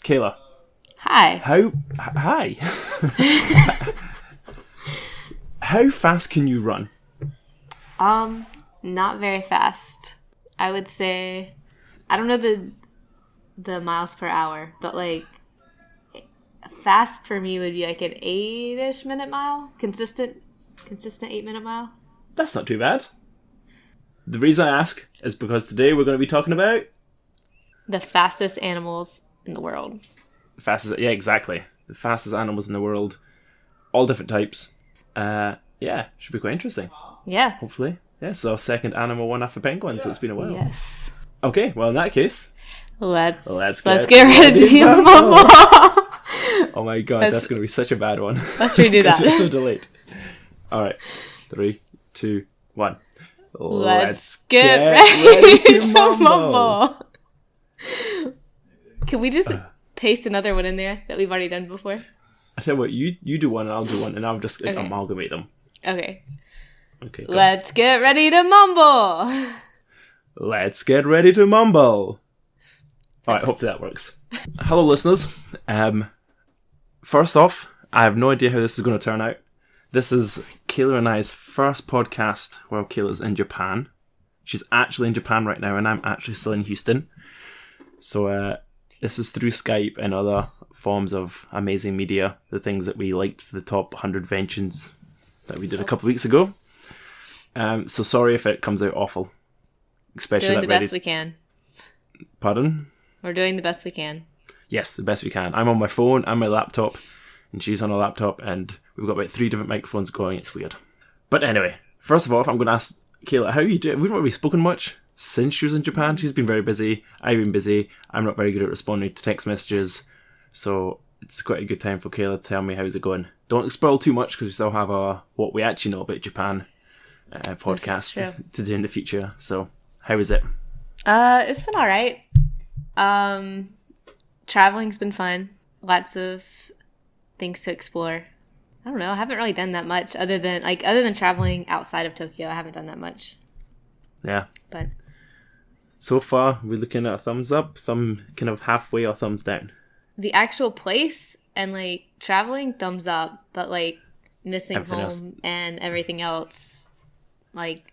Kayla. Hi. Hi. How fast can you run? Not very fast. I would say, I don't know the miles per hour, but like fast for me would be like an 8-ish minute mile, consistent 8-minute mile. That's not too bad. The reason I ask is because today we're going to be talking about the fastest animals in the world. Yeah, exactly. The fastest animals in the world, all different types. Yeah, should be quite interesting. Yeah. Hopefully. Yeah, so second animal one after penguins. It's been a while. Yes. Okay, well in that case, let's get ready ready to mumble. Oh my god, that's going to be such a bad one. Let's redo that. We're so delayed. All right, 3, 2, 1. Let's get ready to mumble. Can we just paste another one in there that we've already done before? I tell you what, you do one and I'll do one, and I'll just amalgamate them. Okay. Okay. Let's get ready to mumble. Let's get ready to mumble. All right, hopefully that works. Hello, listeners. First off, I have no idea how this is going to turn out. This is Kayla and I's first podcast while Kayla's in Japan. She's actually in Japan right now, and I'm actually still in Houston. So this is through Skype and other forms of amazing media, the things that we liked for the top 100 inventions that we did a couple of weeks ago. So sorry if it comes out awful. Especially doing the best we can. Pardon? We're doing the best we can. Yes, the best we can. I'm on my phone and my laptop, and she's on her laptop, and we've got about 3 different microphones going. It's weird. But anyway, first of all, I'm going to ask Kayla, how are you doing? We've not really spoken much since she was in Japan. She's been very busy. I've been busy. I'm not very good at responding to text messages. So it's quite a good time for Kayla to tell me how's it going. Don't spoil too much because we still have our What We Actually Know About Japan podcast to do in the future. So how is it? It's been all right. Traveling's been fun. Lots of things to explore. I don't know. I haven't really done that much other than traveling outside of Tokyo. I haven't done that much. Yeah. But so far, we're looking at a thumbs up, thumb kind of halfway, or thumbs down. The actual place and like traveling, thumbs up. But like missing everything home else. And everything else, like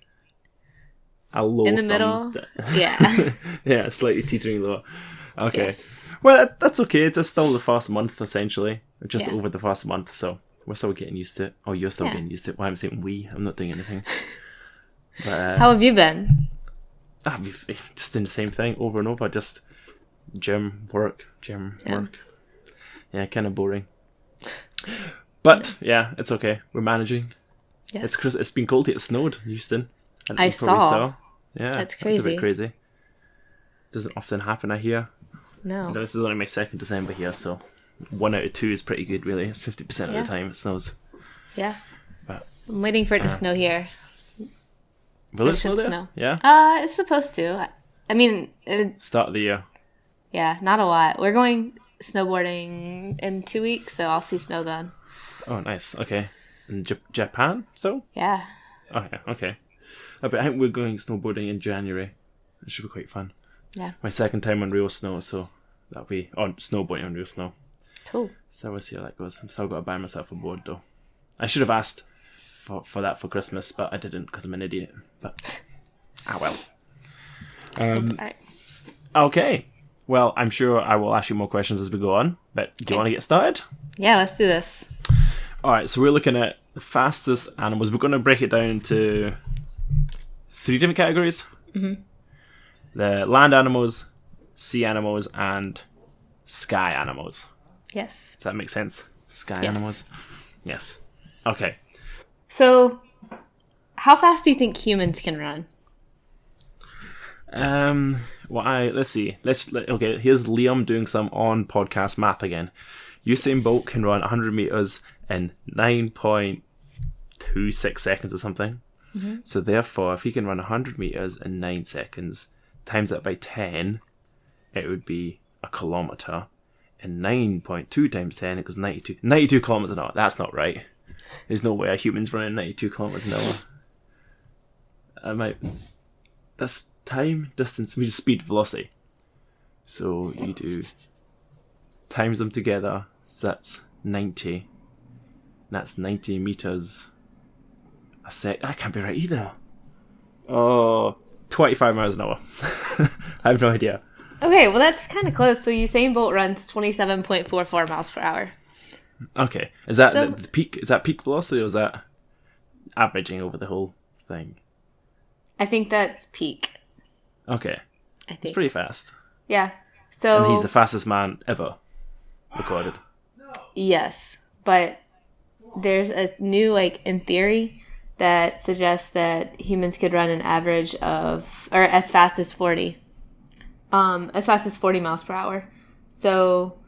a low in the middle. Yeah. Yeah, slightly teetering low. Okay. Yes. Well, that's okay. It's still the first month, essentially. We're just over the first month, so we're still getting used to it. Oh, you're still getting used to it. Well, I'm saying we. I'm not doing anything. But, how have you been? Just doing the same thing over and over. Just gym, work. Yeah, kind of boring. But, yeah, it's okay. We're managing. Yes. It's been cold. It snowed in Houston. I saw. Yeah, that's crazy. That's a bit crazy. Doesn't often happen, I hear. No. This is only my 2nd December here, so 1 out of 2 is pretty good, really. It's 50% of the time it snows. Yeah. But, I'm waiting for it to snow here. Will it snow there? Yeah? It's supposed to. I mean... Start of the year. Yeah, not a lot. We're going snowboarding in 2 weeks, so I'll see snow then. Oh, nice. Okay. In Japan, so? Yeah. Okay. I think we're going snowboarding in January. It should be quite fun. Yeah. My 2nd time on real snow, so that'll be snowboarding on real snow. Cool. So we'll see how that goes. I'm still got to buy myself a board though. I should have asked for that for Christmas, but I didn't because I'm an idiot. But well. Okay. Well, I'm sure I will ask you more questions as we go on. But do you want to get started? Yeah, let's do this. All right. So we're looking at the fastest animals. We're going to break it down into 3 different categories. Mm-hmm. The land animals, sea animals, and sky animals. Yes. Does that make sense? Sky animals? Yes. Okay. So, how fast do you think humans can run? Let's see. Okay, here's Liam doing some on-podcast math again. Usain Bolt can run 100 meters in 9.26 seconds or something. Mm-hmm. So therefore, if he can run 100 meters in 9 seconds, times that by 10, it would be a kilometer. And 9.2 times 10 equals 92. 92 kilometers an hour. That's not right. There's no way a human's running 92 kilometers an hour. That's time, distance, speed, velocity. So you do times them together, so that's 90. That's 90 meters a sec. That can't be right either. Oh, 25 miles an hour. I have no idea. Okay, well that's kind of close. So Usain Bolt runs 27.44 miles per hour. Okay, is that the peak? Is that peak velocity, or is that averaging over the whole thing? I think that's peak. Okay, I think it's pretty fast. Yeah. So And he's the fastest man ever recorded. yes, but there's a new, like, in theory that suggests that humans could run an average of, or as fast as 40 miles per hour. So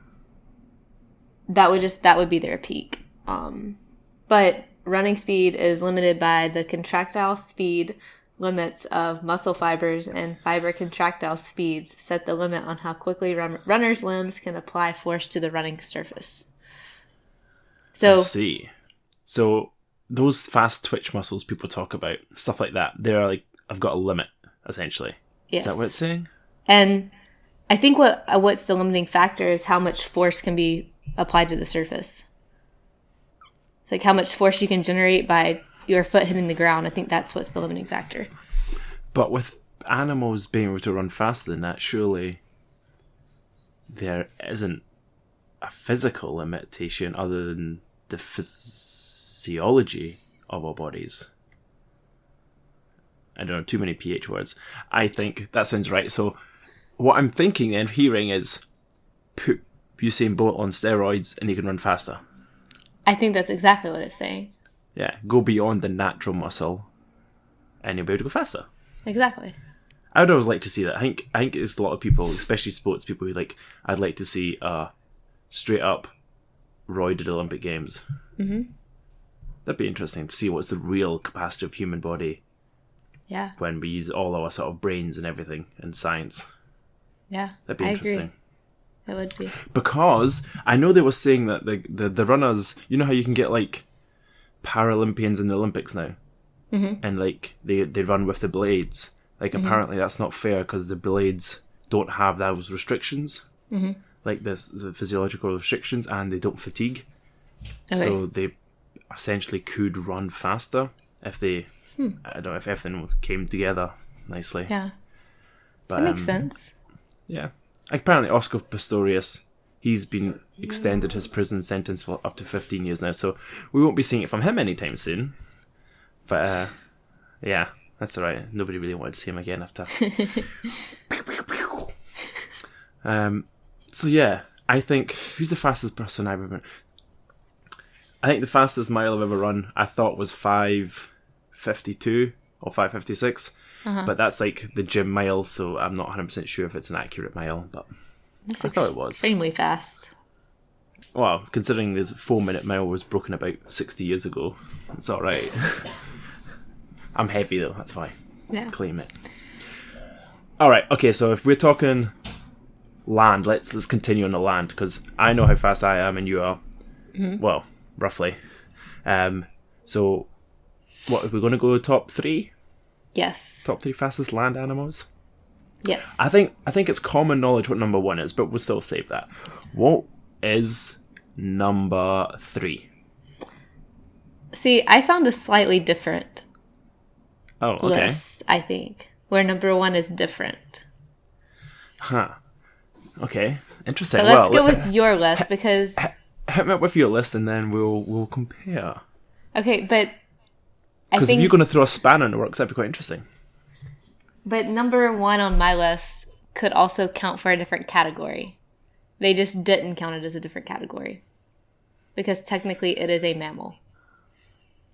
that would be their peak. But running speed is limited by the contractile speed limits of muscle fibers, and fiber contractile speeds set the limit on how quickly runners' limbs can apply force to the running surface. So I see. So those fast twitch muscles people talk about, stuff like that, they're like, I've got a limit, essentially. yes. Is that what it's saying? And I think what's the limiting factor is how much force can be applied to the surface. It's like how much force you can generate by your foot hitting the ground. I think that's what's the limiting factor. But with animals being able to run faster than that, surely there isn't a physical limitation other than the physiology of our bodies. I don't know, too many PH words. I think that sounds right. So what I'm thinking and hearing is put Usain Bolt on steroids and he can run faster. I think that's exactly what it's saying. Yeah, go beyond the natural muscle and you'll be able to go faster. Exactly. I would always like to see that. I think there's a lot of people, especially sports people, who I'd like to see straight up roided Olympic Games. Mm-hmm. That'd be interesting to see what's the real capacity of human body. Yeah. When we use all our sort of brains and everything and science. Yeah. That'd be interesting. It would be. Because I know they were saying that the runners, you know how you can get like Paralympians in the Olympics now? Mm-hmm. And like they run with the blades. Like apparently that's not fair because the blades don't have those restrictions. Mm-hmm. Like the physiological restrictions, and they don't fatigue. Okay. So they essentially could run faster if they, I don't know, if everything came together nicely. Yeah. But, that makes sense. Yeah. Apparently Oscar Pistorius, he's been extended his prison sentence for up to 15 years now, so we won't be seeing it from him anytime soon. But, yeah, that's alright. Nobody really wanted to see him again after. So, yeah, I think, who's the fastest person I've ever run? I think the fastest mile I've ever run, I thought was 5:52 or 5:56. But that's like the gym mile, so I'm not 100% sure if it's an accurate mile, but that's I thought it was. Extremely fast. Well, considering this 4-minute mile was broken about 60 years ago, it's alright. I'm heavy though, that's why. Yeah. Claim it. Alright, okay, so if we're talking land, let's continue on the land, because I know how fast I am and you are. Mm-hmm. Well, roughly. So, what, are we going to go top 3? Yes. Top 3 fastest land animals? Yes. I think it's common knowledge what number 1 is, but we'll still save that. What is number 3? See, I found a slightly different list, I think, where number 1 is different. Huh. Okay. Interesting. So let's go with your list, because... Hit me up with your list and then we'll compare. Okay, but... Because if you're going to throw a spanner in the works, that'd be quite interesting. But number 1 on my list could also count for a different category. They just didn't count it as a different category. Because technically it is a mammal.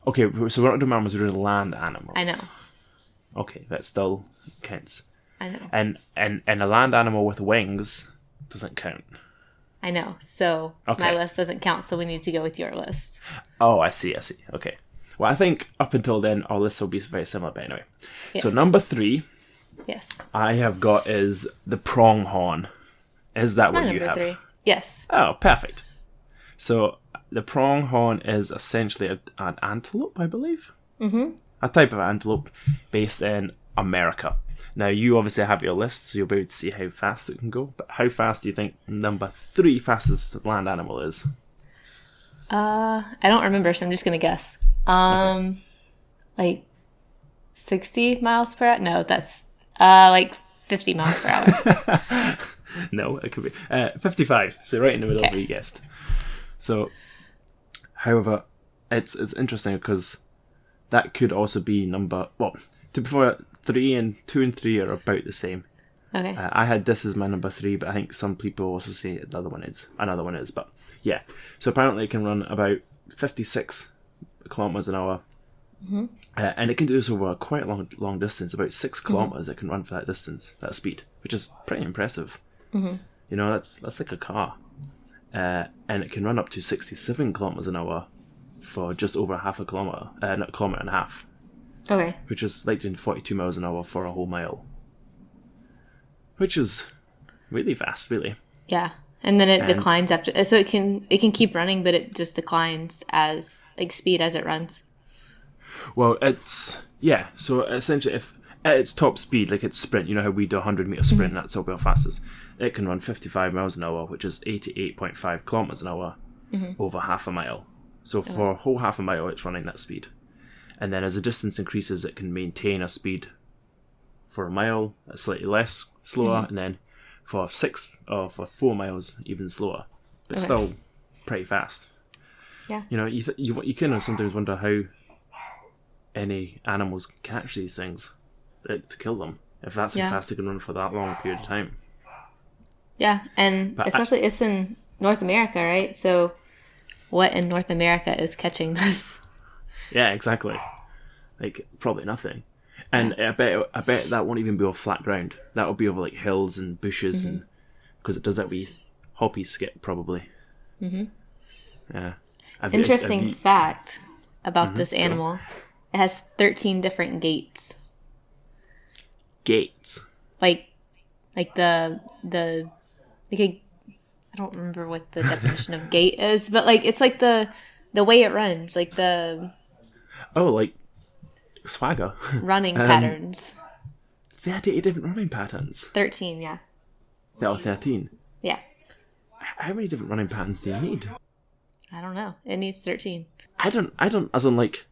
Okay, so we're not doing mammals, we're doing land animals. I know. Okay, that still counts. I know. And a land animal with wings doesn't count. I know. So my list doesn't count, so we need to go with your list. Oh, I see. Okay. Well, I think up until then, our lists will be very similar, but anyway. Yes. So number 3, yes, I have got is the pronghorn. Is that what you have? 3. Yes. Oh, perfect. So the pronghorn is essentially an antelope, I believe. Mm-hmm. A type of antelope based in America. Now, you obviously have your list, so you'll be able to see how fast it can go. But how fast do you think number 3 fastest land animal is? I don't remember, so I'm just gonna guess. Okay. Like 60 miles per hour? No, that's like 50 miles per hour. No, it could be 55. So right in the middle of what you guessed. So, however, it's interesting because that could also be number. Well, to be fair, 2 and 3 are about the same. Okay. I had this as my number 3, but I think some people also say another one is. But yeah, so apparently it can run about 56 kilometers an hour, and it can do this over a quite long distance, about 6 kilometers. It can run for that distance, that speed, which is pretty impressive. You know, that's like a car, and it can run up to 67 kilometers an hour for just over half a kilometer, not a kilometer and a half. Okay. Which is like doing 42 miles an hour for a whole mile. Which is really fast, really. Yeah. And then it declines after, so it can keep running, but it just declines as like speed as it runs. Well, so essentially if at its top speed, like its sprint, you know how we do a 100-meter sprint, that's how fastest, it can run 55 miles an hour, which is 88.5 kilometers an hour over half a mile. So for a whole half a mile, it's running that speed. And then as the distance increases, it can maintain a speed for a mile, slightly less slower, and then for 4 miles, even slower. But still pretty fast. Yeah. You know, you kind of sometimes wonder how any animals catch these things to kill them, if that's how fast they can run for that long a period of time. Yeah, and but especially it's in North America, right? So what in North America is catching this? Yeah, exactly. Like, probably nothing. And I bet that won't even be off flat ground. That'll be over like hills and bushes, and because it does that wee hoppy skip probably. Yeah. Interesting fact about this animal: it has 13 different gaits. Gaits. Like the like I don't remember what the definition of gait is, but like it's like the way it runs, like the like swagger. Running patterns. 38 different running patterns. 13, yeah. There are 13. Yeah. How many different running patterns do you need? I don't know. It needs 13. I don't, as in like,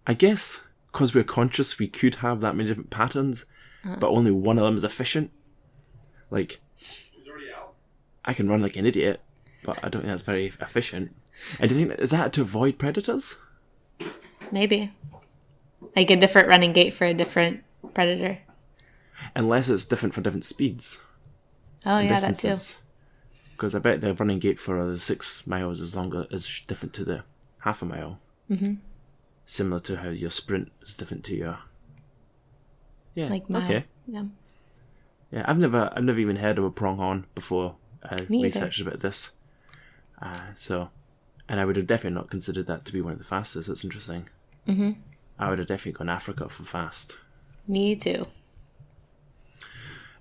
I guess because we're conscious we could have that many different patterns, but only one of them is efficient. Like, I can run like an idiot, but I don't think that's very efficient. And do you think is that to avoid predators? Maybe. Like a different running gait for a different predator. Unless it's different for different speeds. Oh, yeah, that too. Because I bet the running gait for the 6 miles is different to the half a mile. Similar to how your sprint is different to your... Yeah, like mile. Okay. Yeah. Yeah, I've never even heard of a pronghorn before I researched about this. And I would have definitely not considered that to be one of the fastest. That's interesting. I would have definitely gone Africa for fast. Me too.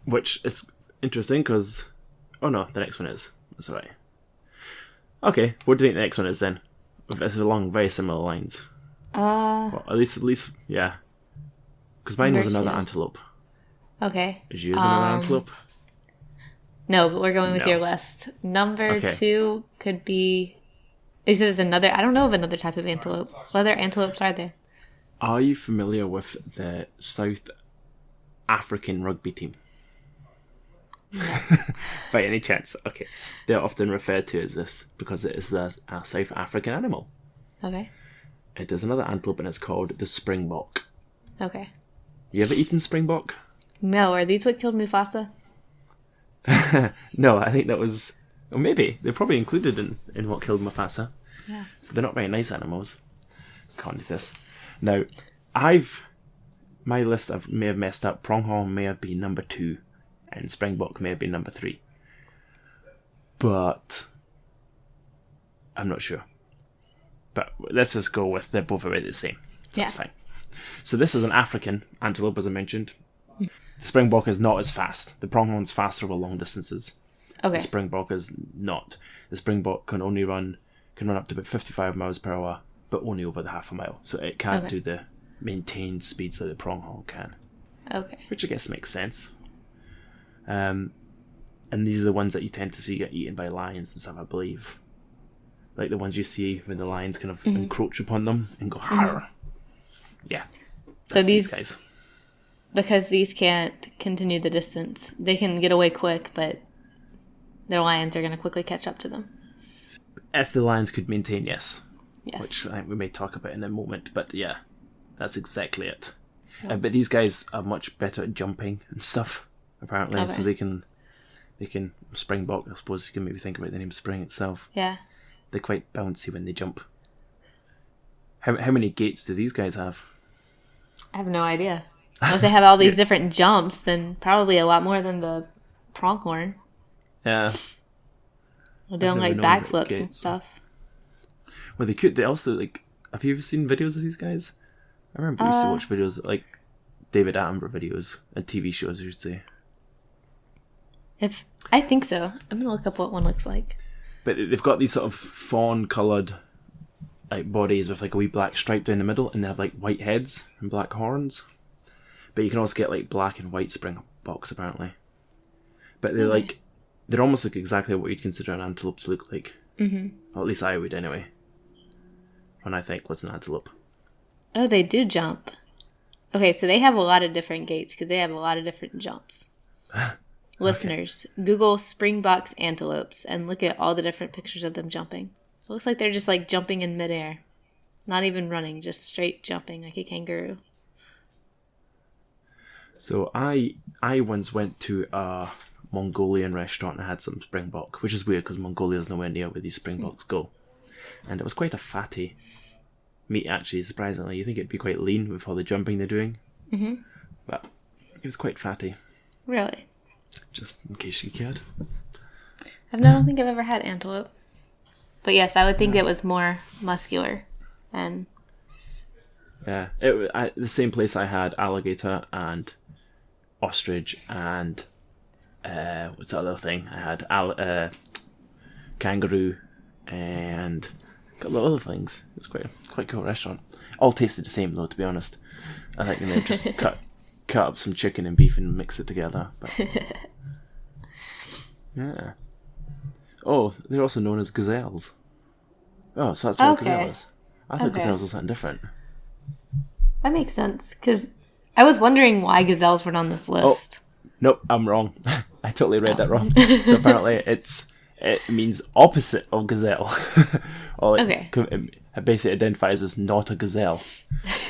Which is interesting because... Oh no, the next one is. That's alright. Okay, what do you think the next one is then? It's along very similar lines. Well, at least, yeah. Because mine was another antelope. Okay. Is yours another antelope? No, but we're going with your list. Number 2 could be... Is it another... I don't know of another type of antelope. What other antelopes are there? Are you familiar with the South African rugby team? No. By any chance? Okay. They're often referred to as this because it is a South African animal. Okay. It is another antelope and it's called the springbok. Okay. You ever eaten springbok? No. Are these what killed Mufasa? No, I think that was... Or maybe. They're probably included in what killed Mufasa. Yeah. So they're not very nice animals. According to this. Now, my list may have messed up. Pronghorn may have been number 2, and springbok may have been number 3. But I'm not sure. But let's just go with they're both about the same. So that's fine. So this is an African antelope, as I mentioned. The springbok is not as fast. The pronghorn's faster over long distances. Okay. The springbok is not. The springbok can run up to about 55 miles per hour, but only over the half a mile. So it can't do the maintained speeds that the pronghorn can. Okay. which I guess makes sense. And these are the ones that you tend to see get eaten by lions and stuff, I believe. Like the ones you see when the lions kind of encroach upon them and go, "Harr." Yeah. So these guys. Because these can't continue the distance, they can get away quick, but their lions are going to quickly catch up to them. If the lions could maintain, yes. Yes. Which I think we may talk about in a moment, but yeah, that's exactly it. But these guys are much better at jumping and stuff, apparently, so they can springbok. I suppose you can maybe think about the name spring itself. Yeah. They're quite bouncy when they jump. How many gaits do these guys have? I have no idea. Well, if they have all these different jumps, then probably a lot more than the pronghorn. Yeah. They're doing like backflips and stuff. Well, they could. They also like. Have you ever seen videos of these guys? I remember I used to watch videos like David Attenborough videos and TV shows, I should say. I think so. I'm gonna look up what one looks like. But they've got these sort of fawn-coloured like bodies with like a wee black stripe down the middle, and they have like white heads and black horns. But you can also get like black and white springboks apparently. But they're almost like exactly what you'd consider an antelope to look like. Mm-hmm. Or at least I would anyway. When I think what's an antelope. Oh, they do jump. Okay, so they have a lot of different gaits because they have a lot of different jumps. Listeners, Google Springboks antelopes and look at all the different pictures of them jumping. It looks like they're just like jumping in midair. Not even running, just straight jumping like a kangaroo. So I once went to a Mongolian restaurant and had some springbok, which is weird because Mongolia's nowhere near where these springboks go. And it was quite a fatty meat, actually, surprisingly. You think it'd be quite lean with all the jumping they're doing. Mm-hmm. But it was quite fatty. Really? Just in case you cared. I don't think I've ever had antelope. But yes, I would think it was more muscular. And yeah, the same place I had alligator and ostrich and what's the other thing? I had kangaroo and a lot of other things. It's quite a cool restaurant. All tasted the same though, to be honest. I think they just cut up some chicken and beef and mix it together. But yeah. Oh, they're also known as gazelles. Oh, so that's what gazelle is. I thought gazelles was something different. That makes sense, because I was wondering why gazelles weren't on this list. Oh, nope, I'm wrong. I totally read that wrong. So apparently it means opposite of gazelle. Or it basically identifies as not a gazelle.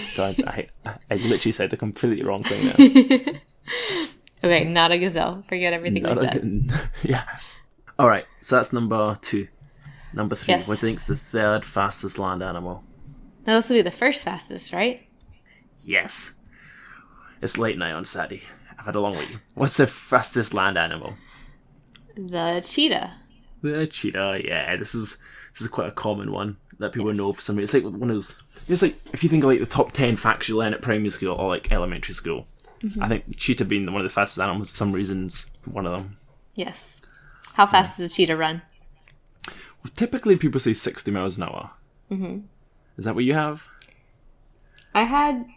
So I literally said the completely wrong thing there. Okay, not a gazelle. Forget everything I said. Yeah. All right, so that's number 2. Number 3, yes. What do you think's the third fastest land animal? That will be the first fastest, right? Yes. It's late night on Saturday. I've had a long week. What's the fastest land animal? The cheetah. The cheetah, yeah. This is quite a common one that people know for some reason. It's like one of those. It's like if you think of like the top 10 facts you learn at primary school or like elementary school. Mm-hmm. I think cheetah being one of the fastest animals for some reasons, one of them. Yes. How fast does a cheetah run? Well, typically people say 60 miles an hour. Mm-hmm. Is that what you have? I had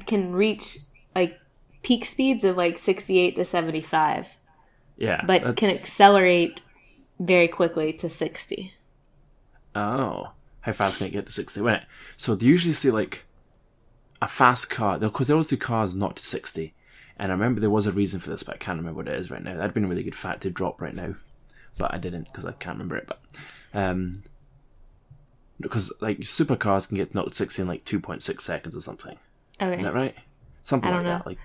can reach like peak speeds of like 68 to 75. Yeah. But can accelerate very quickly to 60. Oh. How fast can it get to 60? So they usually say like a fast car, because they always do cars not to 60. And I remember there was a reason for this, but I can't remember what it is right now. That'd been a really good fact to drop right now. But I didn't because I can't remember it. But because like supercars can get knocked 60 in like 2.6 seconds or something. Okay. Is that right? Something like that. Like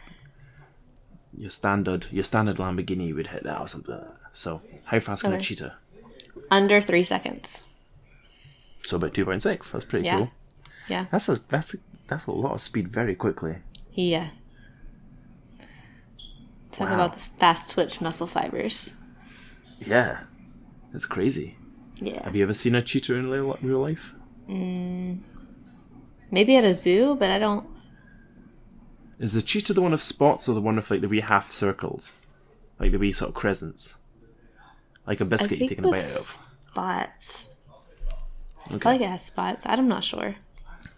your standard Lamborghini would hit that or something like that. So how fast can a cheetah? Under 3 seconds. So about 2.6. That's pretty cool. Yeah. That's a lot of speed very quickly. Yeah. Talk about the fast twitch muscle fibers. Yeah. That's crazy. Yeah. Have you ever seen a cheetah in real life? Maybe at a zoo, but I don't. Is the cheetah the one with spots or the one with like the wee half circles? Like the wee sort of crescents? Like a biscuit you're taking a bite out of? Spots. Okay. I feel like it has spots. I'm not sure.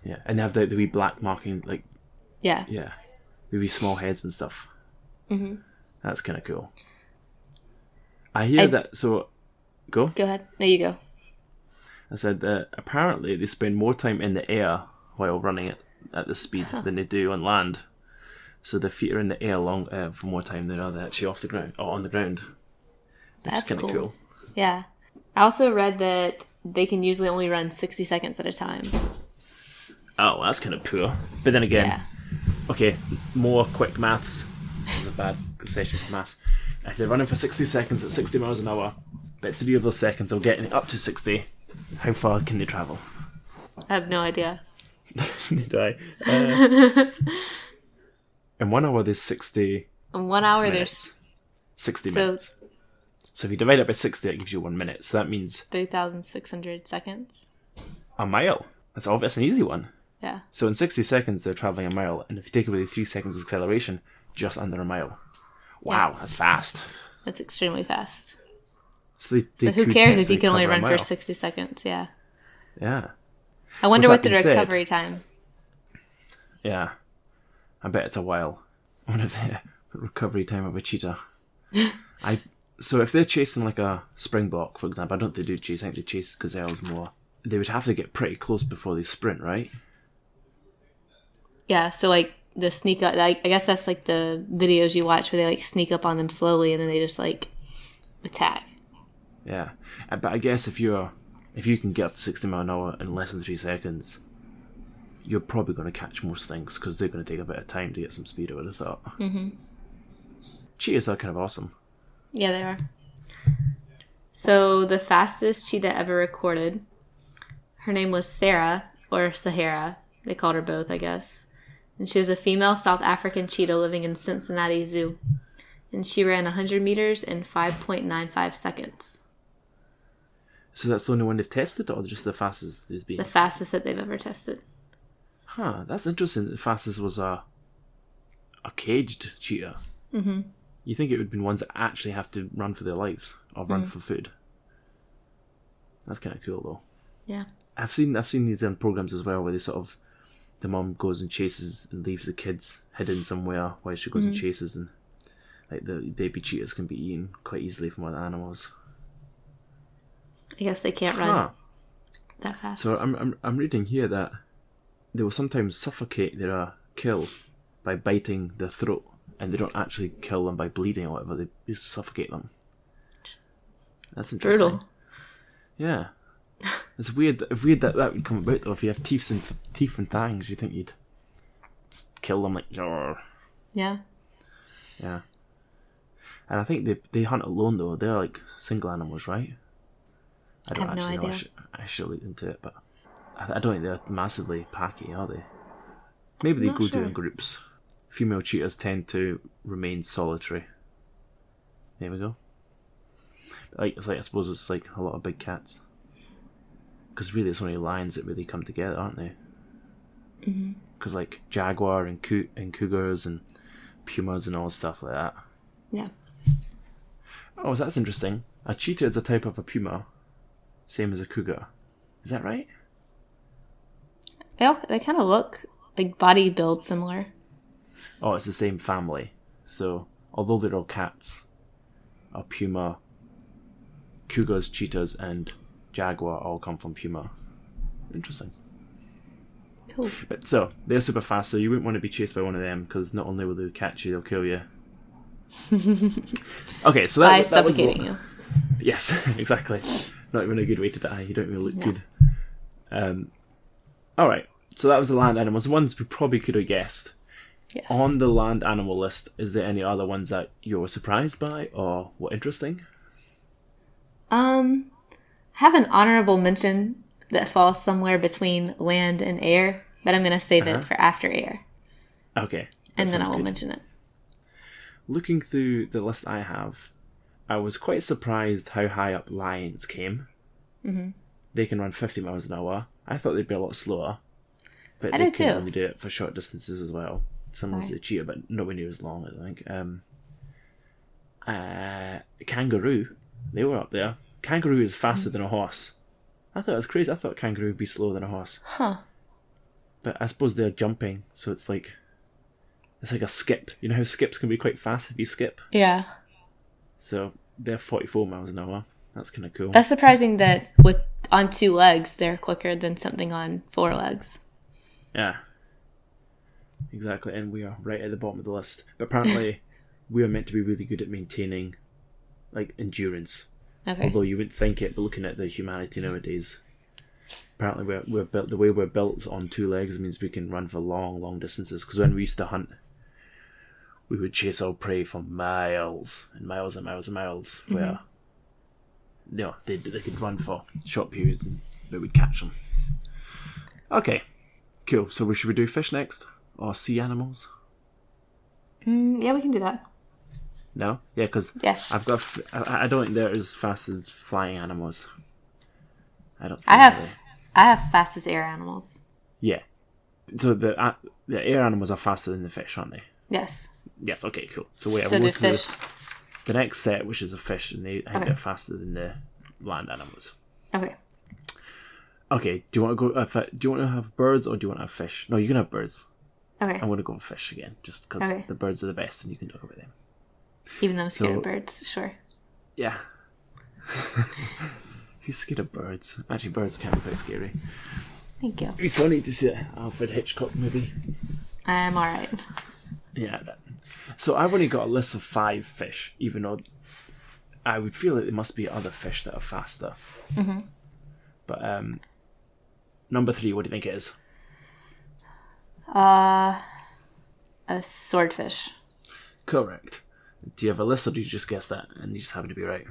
Yeah, and they have the wee black marking, like Yeah. Yeah. Maybe small heads and stuff. Mm-hmm. That's kind of cool. I hear that, so... Go? Go ahead. No, you go. I said that apparently they spend more time in the air while running it at this speed than they do on land. So their feet are in the air for more time than they're actually off the ground or on the ground. That's kind of cool. Yeah. I also read that they can usually only run 60 seconds at a time. Oh, that's kind of poor. But then again, Yeah. Okay, more quick maths. This is a bad session for maths. If they're running for 60 seconds at 60 miles an hour, about 3 of those seconds will get up to 60. How far can they travel? I have no idea. Neither I. In 1 hour, there's 60 In 1 hour, minutes. 60 So- minutes. So if you divide it by 60, that gives you 1 minute. So that means 3,600 seconds. a mile. That's an easy one. Yeah. So in 60 seconds, they're traveling a mile. And if you take away the 3 seconds of acceleration, just under a mile. Wow, that's fast. That's extremely fast. So But who cares if you can only cover a run for mile. 60 seconds? Yeah. Yeah. I wonder With what that the being said- recovery time. Yeah. I bet it's a while. I wonder the recovery time of a cheetah. So if they're chasing like a springbok, for example, I don't think they do chase, I think they chase gazelles more. They would have to get pretty close before they sprint, right? Yeah, so like the sneak up, like I guess that's like the videos you watch where they like sneak up on them slowly and then they just like attack. Yeah. But I guess if you can get up to 60 mile an hour in less than 3 seconds, you're probably going to catch most things because they're going to take a bit of time to get some speed, I would have thought. Mm-hmm. Cheetahs are kind of awesome. Yeah, they are. So the fastest cheetah ever recorded, her name was Sarah, or Sahara. They called her both, I guess. And she was a female South African cheetah living in Cincinnati Zoo. And she ran 100 meters in 5.95 seconds. So that's the only one they've tested, or just the fastest there's been? The fastest that they've ever tested. Huh, that's interesting. The fastest was a caged cheetah. Mm-hmm. You think it would have been ones that actually have to run for their lives or run for food. That's kind of cool, though. Yeah. I've seen these programs as well where they sort of, the mum goes and chases and leaves the kids hidden somewhere while she goes and chases, and like the baby cheetahs can be eaten quite easily from other animals. I guess they can't run that fast. So I'm reading here that they will sometimes suffocate their kill by biting their throat, and they don't actually kill them by bleeding or whatever. They just suffocate them. That's interesting. Brutal. Yeah, it's weird. Weird that would come about though. If you have teeth and fangs, you think you'd just kill them like. Jarr. Yeah. Yeah. And I think they hunt alone though. They're like single animals, right? I don't have no actually know. idea. I should look into it, but I don't think they're massively packy, are they? Maybe they Not go do sure. in groups. Female cheetahs tend to remain solitary. There we go. I suppose it's like a lot of big cats. Because really it's only lions that really come together, aren't they? Because like jaguar and cougars and pumas and all stuff like that. Yeah. Oh, so that's interesting. A cheetah is a type of a puma, same as a cougar. Is that right? They kind of look like body build similar. Oh, it's the same family. So, although they're all cats, a puma, cougars, cheetahs, and jaguar all come from puma. Interesting. Cool. But so, they're super fast, so you wouldn't want to be chased by one of them, because not only will they catch you, they'll kill you. Okay, so By that was suffocating you. Yes, exactly. Not even a good way to die. You don't really look good. Alright, so that was the land animals. The ones we probably could have guessed. Yes. On the land animal list, is there any other ones that you were surprised by or were interesting? Have an honorable mention that falls somewhere between land and air, but I'm going to save it for after air. Okay. And then I sounds will good. mention it. Looking through the list I have, I was quite surprised how high up lions came. Mm-hmm. They can run 50 miles an hour. I thought they'd be a lot slower. But I they did can too. only do it for short distances as well. Similar to Right. the cheetah, but nowhere near as long, I think. Kangaroo, they were up there. Kangaroo is faster than a horse. I thought it was crazy. I thought kangaroo would be slower than a horse. Huh. But I suppose they're jumping, so it's like It's like a skip. You know how skips can be quite fast if you skip? Yeah. So they're 44 miles an hour. That's kind of cool. That's surprising that on 2 legs, they're quicker than something on 4 legs. Yeah. Exactly, and we are right at the bottom of the list. But apparently, we are meant to be really good at maintaining, like, endurance. Okay. Although you wouldn't think it, but looking at the humanity nowadays, apparently we're built, the way we're built on 2 legs means we can run for long, long distances. Because when we used to hunt, we would chase our prey for miles and miles and miles and miles, where they could run for short periods and we would catch them. Okay, cool. So should we do fish next? Or sea animals? Yeah, we can do that. No? Yeah, because Yes. I don't think they're as fast as flying animals. I don't think I have fastest air animals. Yeah. So the air animals are faster than the fish, aren't they? Yes. Yes, okay, cool. So wait, So we'll the look at fish. the next set, which is a fish, and I think Okay. they're faster than the land animals. Okay. Okay, do you want to go? Do you want to have birds or do you want to have fish? No, you can have birds. Okay. I'm going to go with fish again, just because Okay. the birds are the best, and you can talk about them. Even though I'm scared So- of birds, sure. Yeah. Who's scared of birds? Actually, birds can be quite scary. Thank you. We still need to see the Alfred Hitchcock movie. I'm alright. Yeah. So I've only got a list of 5 fish, even though I would feel that there must be other fish that are faster. Mm-hmm. But number 3, what do you think it is? A swordfish. Correct. Do you have a list, or do you just guess that and you just happen to be right?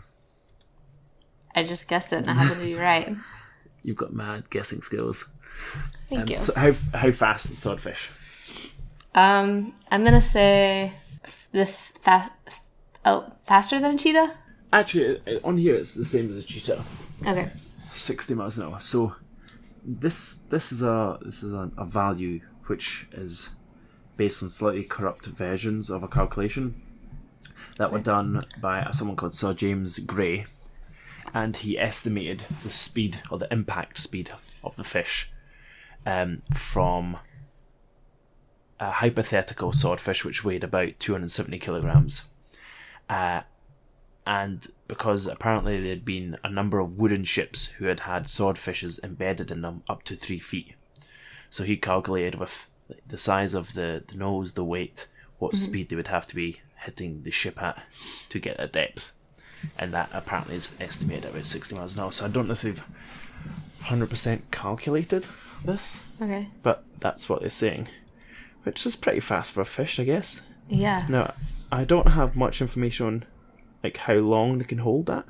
I just guessed it and I happen to be right. You've got mad guessing skills. Thank you. So how fast is swordfish? I'm gonna say this faster than a cheetah? Actually, on here it's the same as a cheetah. Okay. 60 miles an hour. So this is a value which is based on slightly corrupt versions of a calculation that were done by someone called Sir James Gray, and he estimated the speed or the impact speed of the fish from a hypothetical swordfish which weighed about 270 kilograms. And because apparently there had been a number of wooden ships who had swordfishes embedded in them up to 3 feet. So he calculated with the size of the nose, the weight, what speed they would have to be hitting the ship at to get a depth. And that apparently is estimated at about 60 miles an hour. So I don't know if they've 100% calculated this, Okay. but that's what they're saying. Which is pretty fast for a fish, I guess. Yeah. Now, I don't have much information on like how long they can hold that,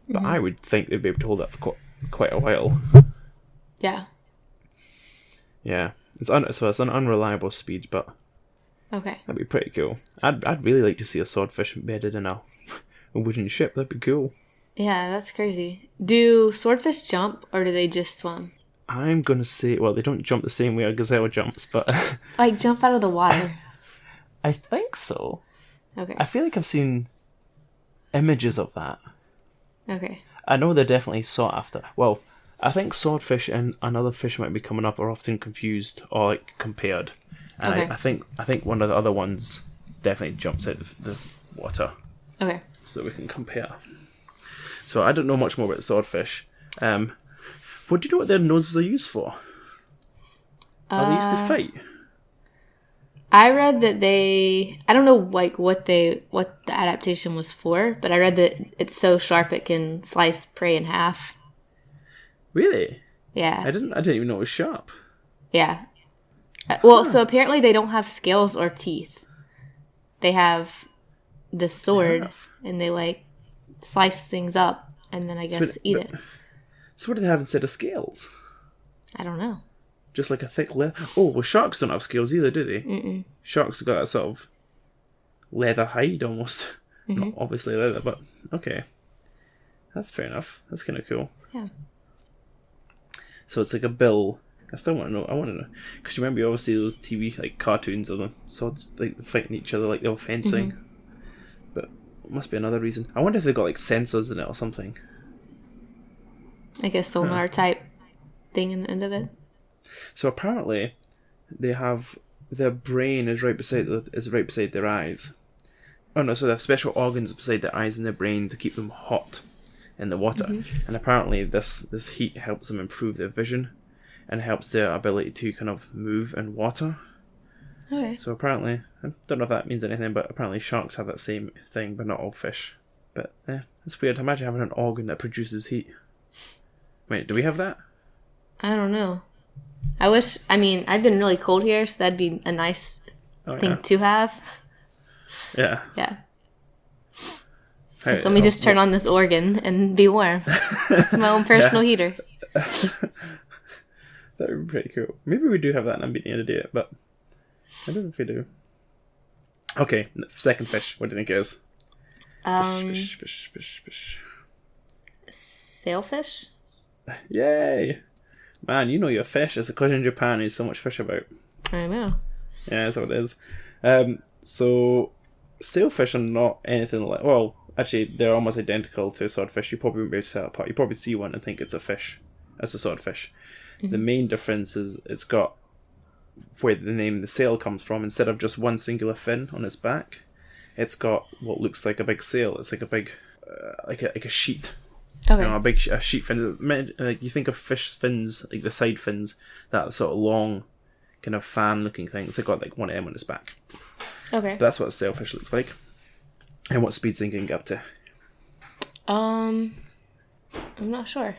but I would think they'd be able to hold that for quite a while. Yeah. Yeah, so it's an unreliable speed, but Okay. that'd be pretty cool. I'd really like to see a swordfish embedded in a wooden ship. That'd be cool. Yeah, that's crazy. Do swordfish jump or do they just swim? I'm gonna say, well, they don't jump the same way a gazelle jumps, but Like jump out of the water. I think so. Okay. I feel like I've seen images of that. Okay. I know they're definitely sought after. Well, I think swordfish and another fish might be coming up are often confused or like compared. And Okay. I think one of the other ones definitely jumps out of the water, Okay. so we can compare. So I don't know much more about the swordfish. What do you know what their noses are used for? Are they used to fight? I read that I don't know like what the adaptation was for, but I read that it's so sharp it can slice prey in half. Really? Yeah. I didn't even know it was sharp. Yeah. Well, so apparently they don't have scales or teeth. They have the sword, have. and they like slice things up, and then I guess eat it. So what do they have instead of scales? I don't know. Just like a thick leather. Oh, well, sharks don't have scales either, do they? Mm-mm. Sharks have got that sort of leather hide almost. Not obviously leather, but okay. That's fair enough. That's kind of cool. Yeah. So it's like a bill. I still want to know. I want to know. Because you remember you always see those TV like cartoons of them swords like fighting each other like they were fencing. But it must be another reason. I wonder if they've got like sensors in it or something. Like a sonar type thing in the end of it. So apparently they have their brain is right beside their eyes. Oh no, so they have special organs beside their eyes and their brain to keep them hot in the water. And apparently this heat helps them improve their vision and helps their ability to kind of move in water. Okay. So apparently, I don't know if that means anything, but apparently sharks have that same thing, but not all fish. But it's weird. Imagine having an organ that produces heat. Wait, do we have that? I don't know. I've been really cold here, so that'd be a nice thing to have. Yeah. Yeah. Let me just turn on this organ and be warm. It's my own personal heater. That would be pretty cool. Maybe we do have that and I'm being able to do it, but I don't know if we do. Okay, second fish. What do you think it is? Fish. Sailfish? Yay! Man, you know your fish. It's because in Japan there's so much fish about. I know. Yeah, that's what it is. So, sailfish are not anything like... Well, actually, they're almost identical to a swordfish. You probably won't be able to tell apart. You probably see one and think it's a fish. It's a swordfish. The main difference is it's got where the name the sail comes from. Instead of just one singular fin on its back, it's got what looks like a big sail. It's like a big... like a sheet. Okay. You know, a sheet fin. You think of fish fins, like the side fins, that sort of long, kind of fan-looking things. They've got like one M on its back. Okay. But that's what a sailfish looks like. And what speeds they can get up to? I'm not sure.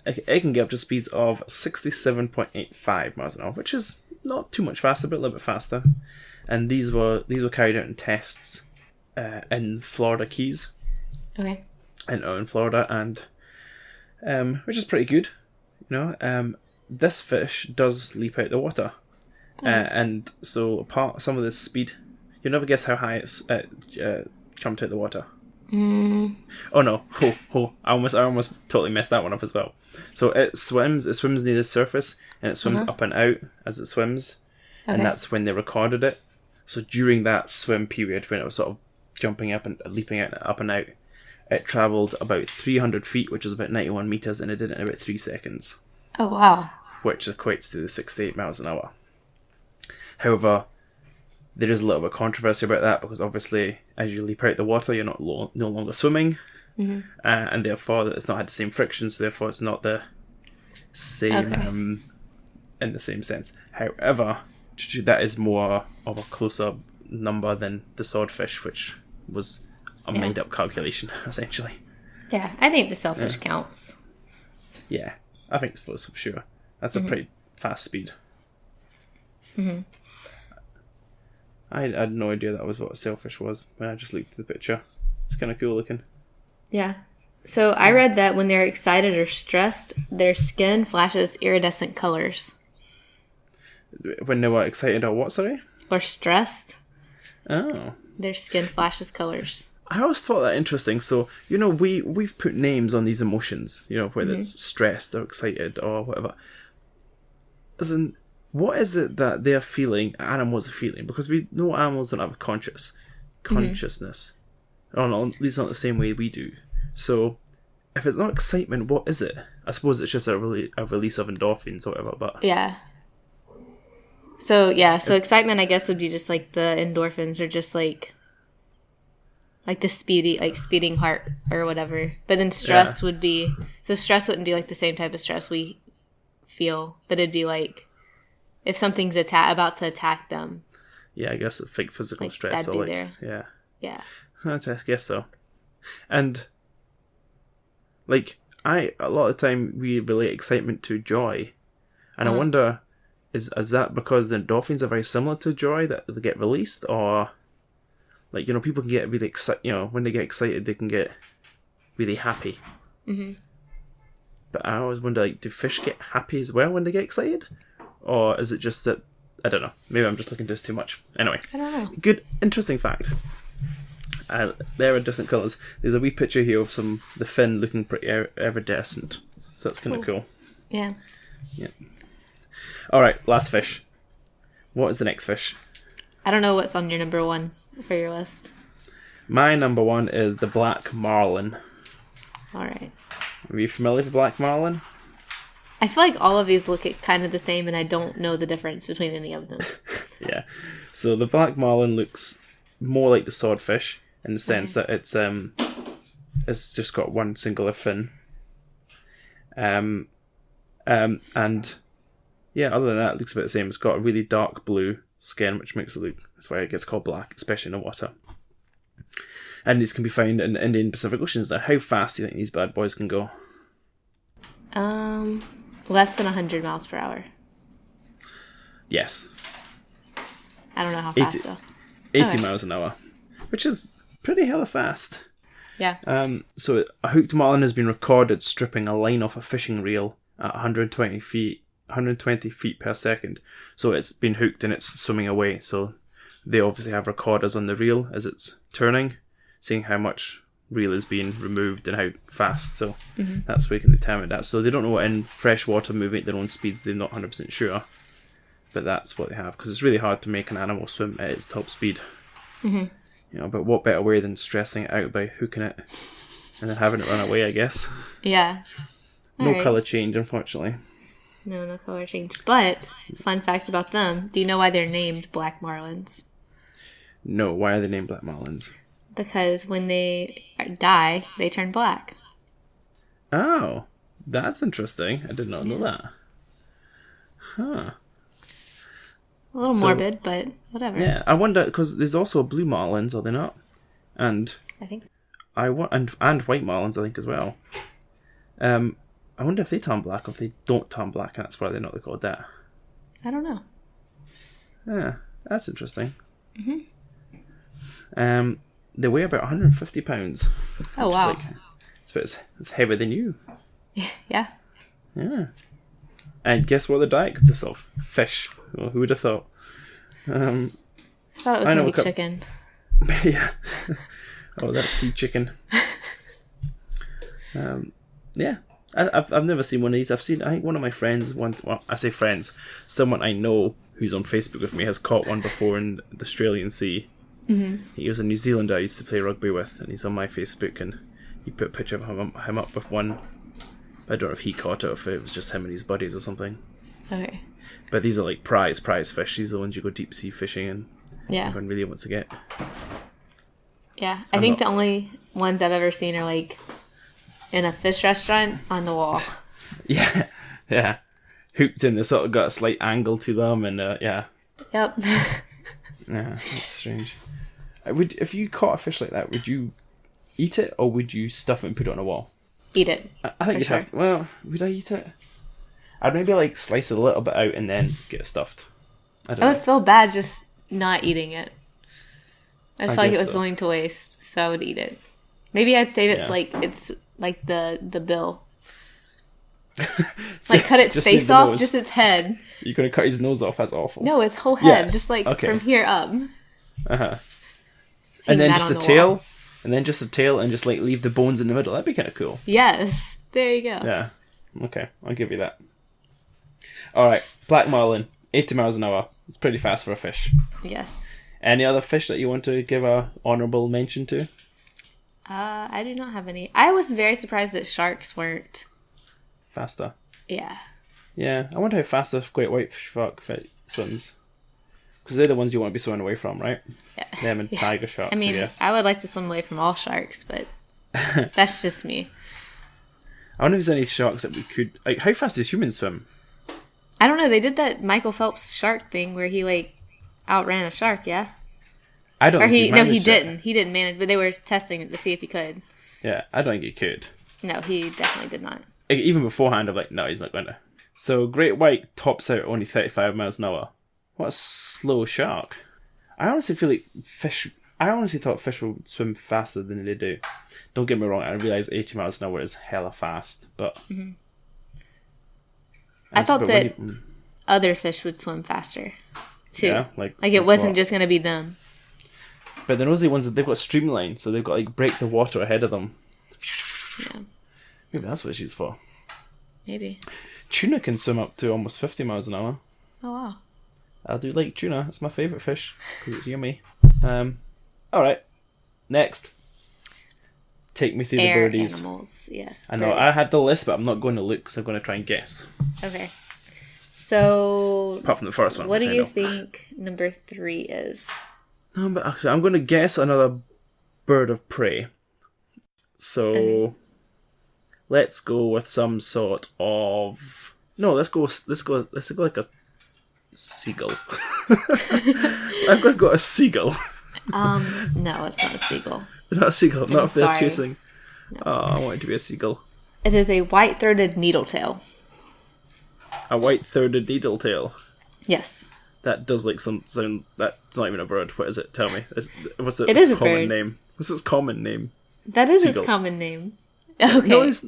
It can get up to speeds of 67.85 miles an hour, which is not too much faster, but a little bit faster. And these were carried out in tests in Florida Keys. Okay. In Florida, and which is pretty good, you know. This fish does leap out the water, and so some of this speed, you'll never guess how high it's jumped out the water. Oh no! I almost totally messed that one up as well. So it swims near the surface, and it swims up and out as it swims, and that's when they recorded it. So during that swim period, when it was sort of jumping up and leaping up and out, it travelled about 300 feet, which is about 91 metres, and it did it in about 3 seconds. Oh, wow. Which equates to the 68 miles an hour. However, there is a little bit of controversy about that, because obviously, as you leap out the water, you're no longer swimming, and therefore it's not had the same friction, so therefore it's not the same, in the same sense. However, that is more of a closer number than the swordfish, which was a made-up calculation, essentially. Yeah, I think the sailfish counts. Yeah, I think so for sure. That's a pretty fast speed. I had no idea that was what a sailfish was when I just looked at the picture. It's kind of cool looking. Yeah. So I read that when they're excited or stressed, their skin flashes iridescent colors. When they were excited or what, sorry? Or stressed. Oh. Their skin flashes colors. I always thought that interesting. So, you know, we've put names on these emotions, you know, whether it's stressed or excited or whatever. As in, what is it that they're feeling, animals are feeling? Because we know animals don't have a consciousness. Or not, at least not the same way we do. So, if it's not excitement, what is it? I suppose it's just a release of endorphins or whatever, but... Yeah. So excitement, I guess, would be just like the endorphins, or just like the speeding heart or whatever. But then stress would be, so stress wouldn't be like the same type of stress we feel, but it'd be like if something's about to attack them. Yeah, I guess it's like physical like stress. Or like, yeah. Yeah. I guess so. And like a lot of the time we relate excitement to joy, and I wonder, is that because the endorphins are very similar to joy that they get released, or like, you know, people can get really excited, you know, when they get excited they can get really happy. But I always wonder, like, do fish get happy as well when they get excited, or is it just that, I don't know, maybe I'm just looking into this too much. Anyway, I don't know. Good, interesting fact. They're in different colours. There's a wee picture here of the fin looking pretty iridescent, so that's kind of cool. Yeah. Alright, last fish. What is the next fish? I don't know what's on your number one for your list. My number one is the black marlin. Alright. Are you familiar with black marlin? I feel like all of these look kind of the same, and I don't know the difference between any of them. Yeah. So the black marlin looks more like the swordfish in the sense that it's just got one singular fin. And yeah, other than that, it looks about the same. It's got a really dark blue skin, which makes it look, that's why it gets called black, especially in the water. And these can be found in the Indian Pacific Oceans. Now, how fast do you think these bad boys can go? Less than 100 miles per hour. Yes. I don't know how fast, 80 miles an hour, which is pretty hella fast. Yeah. So a hooked marlin has been recorded stripping a line off a fishing reel at 120 feet per second. So it's been hooked and it's swimming away. So they obviously have recorders on the reel as it's turning, seeing how much reel is being removed and how fast. So that's where you can determine that. So they don't know what in freshwater moving at their own speeds. They're not 100% sure. But that's what they have, because it's really hard to make an animal swim at its top speed. You know, but what better way than stressing it out by hooking it and then having it run away, I guess. Yeah. No colour change, unfortunately. No color change. But, fun fact about them, do you know why they're named black marlins? No, why are they named black marlins? Because when they die, they turn black. Oh, that's interesting. I did not know that. Huh. A little morbid, but whatever. Yeah, I wonder, because there's also blue marlins, are they not? And I think so. And white marlins, I think, as well. I wonder if they turn black or if they don't turn black, and that's why they're not called that. I don't know. Yeah, that's interesting. They weigh about 150 pounds. Oh, wow. It's heavier than you. Yeah. Yeah. And guess what the diet consists of? Fish. Well, who would have thought? I thought it was going to be chicken. Yeah. Oh, that's sea chicken. Yeah. I've never seen one of these. I think one of my friends I say friends, someone I know who's on Facebook with me has caught one before in the Australian Sea. He was a New Zealander I used to play rugby with, and he's on my Facebook, and he put a picture of him up with one. I don't know if he caught it or if it was just him and his buddies or something. Okay. But these are like prize fish. These are the ones you go deep sea fishing and everyone really wants to get. Yeah, I think the only ones I've ever seen are like in a fish restaurant on the wall. Yeah. Hooked in, they sort of got a slight angle to them, and yeah. Yep. Yeah, that's strange. If you caught a fish like that, would you eat it or would you stuff it and put it on a wall? Eat it. I think you'd have to. Well, would I eat it? I'd maybe like slice it a little bit out and then get it stuffed. I would feel bad just not eating it. I'd feel like it was going to waste, so I would eat it. Maybe I'd save it it's like the bill. Like cut its face off, just its head. You're gonna cut his nose off? That's awful. No, his whole head, just like from here up. And then just the tail, and then just the tail, and just like leave the bones in the middle. That'd be kind of cool. Yes, there you go. Yeah. Okay, I'll give you that. All right, black marlin, 80 miles an hour. It's pretty fast for a fish. Yes. Any other fish that you want to give a honourable mention to? I do not have any. I was very surprised that sharks weren't faster. Yeah. Yeah, I wonder how fast a great white shark swims. Because they're the ones you want to be swimming away from, right? Yeah. Them and tiger sharks, I mean, guess. I would like to swim away from all sharks, but that's just me. I wonder if there's any sharks that we could... Like, how fast does humans swim? I don't know. They did that Michael Phelps shark thing where he, like, outran a shark, yeah? I don't think he managed he didn't. He didn't manage, but they were testing it to see if he could. Yeah, I don't think he could. No, he definitely did not. Like, even beforehand, I'm like, no, he's not going to. So, great white tops out only 35 miles an hour. What a slow shark. I honestly feel like I honestly thought fish would swim faster than they do. Don't get me wrong, I realise 80 miles an hour is hella fast, but... Mm-hmm. I thought that other fish would swim faster, too. Yeah, like it wasn't just going to be them. But the nosy ones, they've got a streamline, so they've got to like, break the water ahead of them. Yeah. Maybe that's what it's used for. Maybe. Tuna can swim up to almost 50 miles an hour. Oh, wow. I do like tuna. It's my favourite fish because it's yummy. Alright. Next. Take me through the birdies. Animals, yes. I know, I had the list, but I'm not going to look because I'm going to try and guess. Okay. So, Apart from the first one, what which do I you know. think number 3 is? No, but actually, I'm going to guess another bird of prey. So, Okay. let's go with some sort of. No, let's go like a seagull. I'm going to go a seagull. No, it's not a seagull. Not a seagull. Not if they're sorry. chasing. No. Oh, I want it to be a seagull. It is a white-throated needletail. A white-throated needletail. Yes. That does like some sound. That's not even a bird. What is it? Tell me. What's It is a common bird. name? What's its common name? That is Seagull. its common name. Okay. No, it's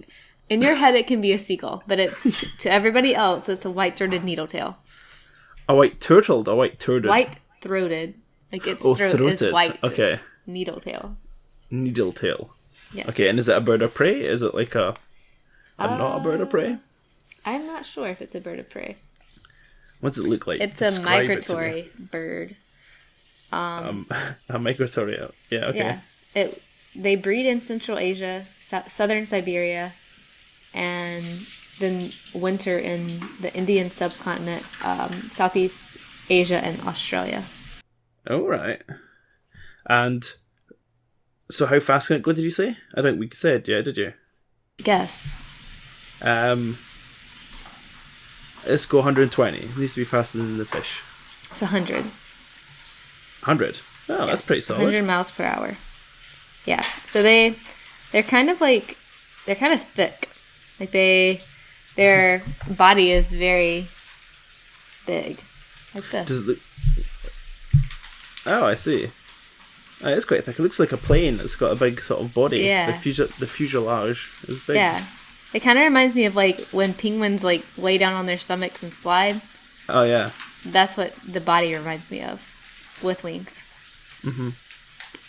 In your head, it can be a seagull, but it's to everybody else, it's a white-throated needletail. a white-turtled. A white-throated. White-throated. Like its throat throated. is white. Okay. Needletail. Needletail. Yeah. Okay, and is it a bird of prey? Is it like a not a bird of prey? I'm not sure if it's a bird of prey. What's it look like? It's a Describe it to me. migratory bird. A migratory. Yeah. Okay. Yeah. They breed in Central Asia, southern Siberia, and then winter in the Indian subcontinent, Southeast Asia, and Australia. All right. And so, how fast can it go? Did you say? I don't think we said. Yeah, did you? Guess. Let's go 120. It needs to be faster than the fish. It's 100. 100. Oh, that's pretty solid. 100 miles per hour. Yeah. So they're kind of thick. Like their body is very big. Like this. Does it look... Oh, I see. Oh, it's quite thick. It looks like a plane. It's got a big sort of body. Yeah. The fuselage is big. Yeah. It kind of reminds me of like when penguins like lay down on their stomachs and slide. Oh, yeah. That's what the body reminds me of, with wings.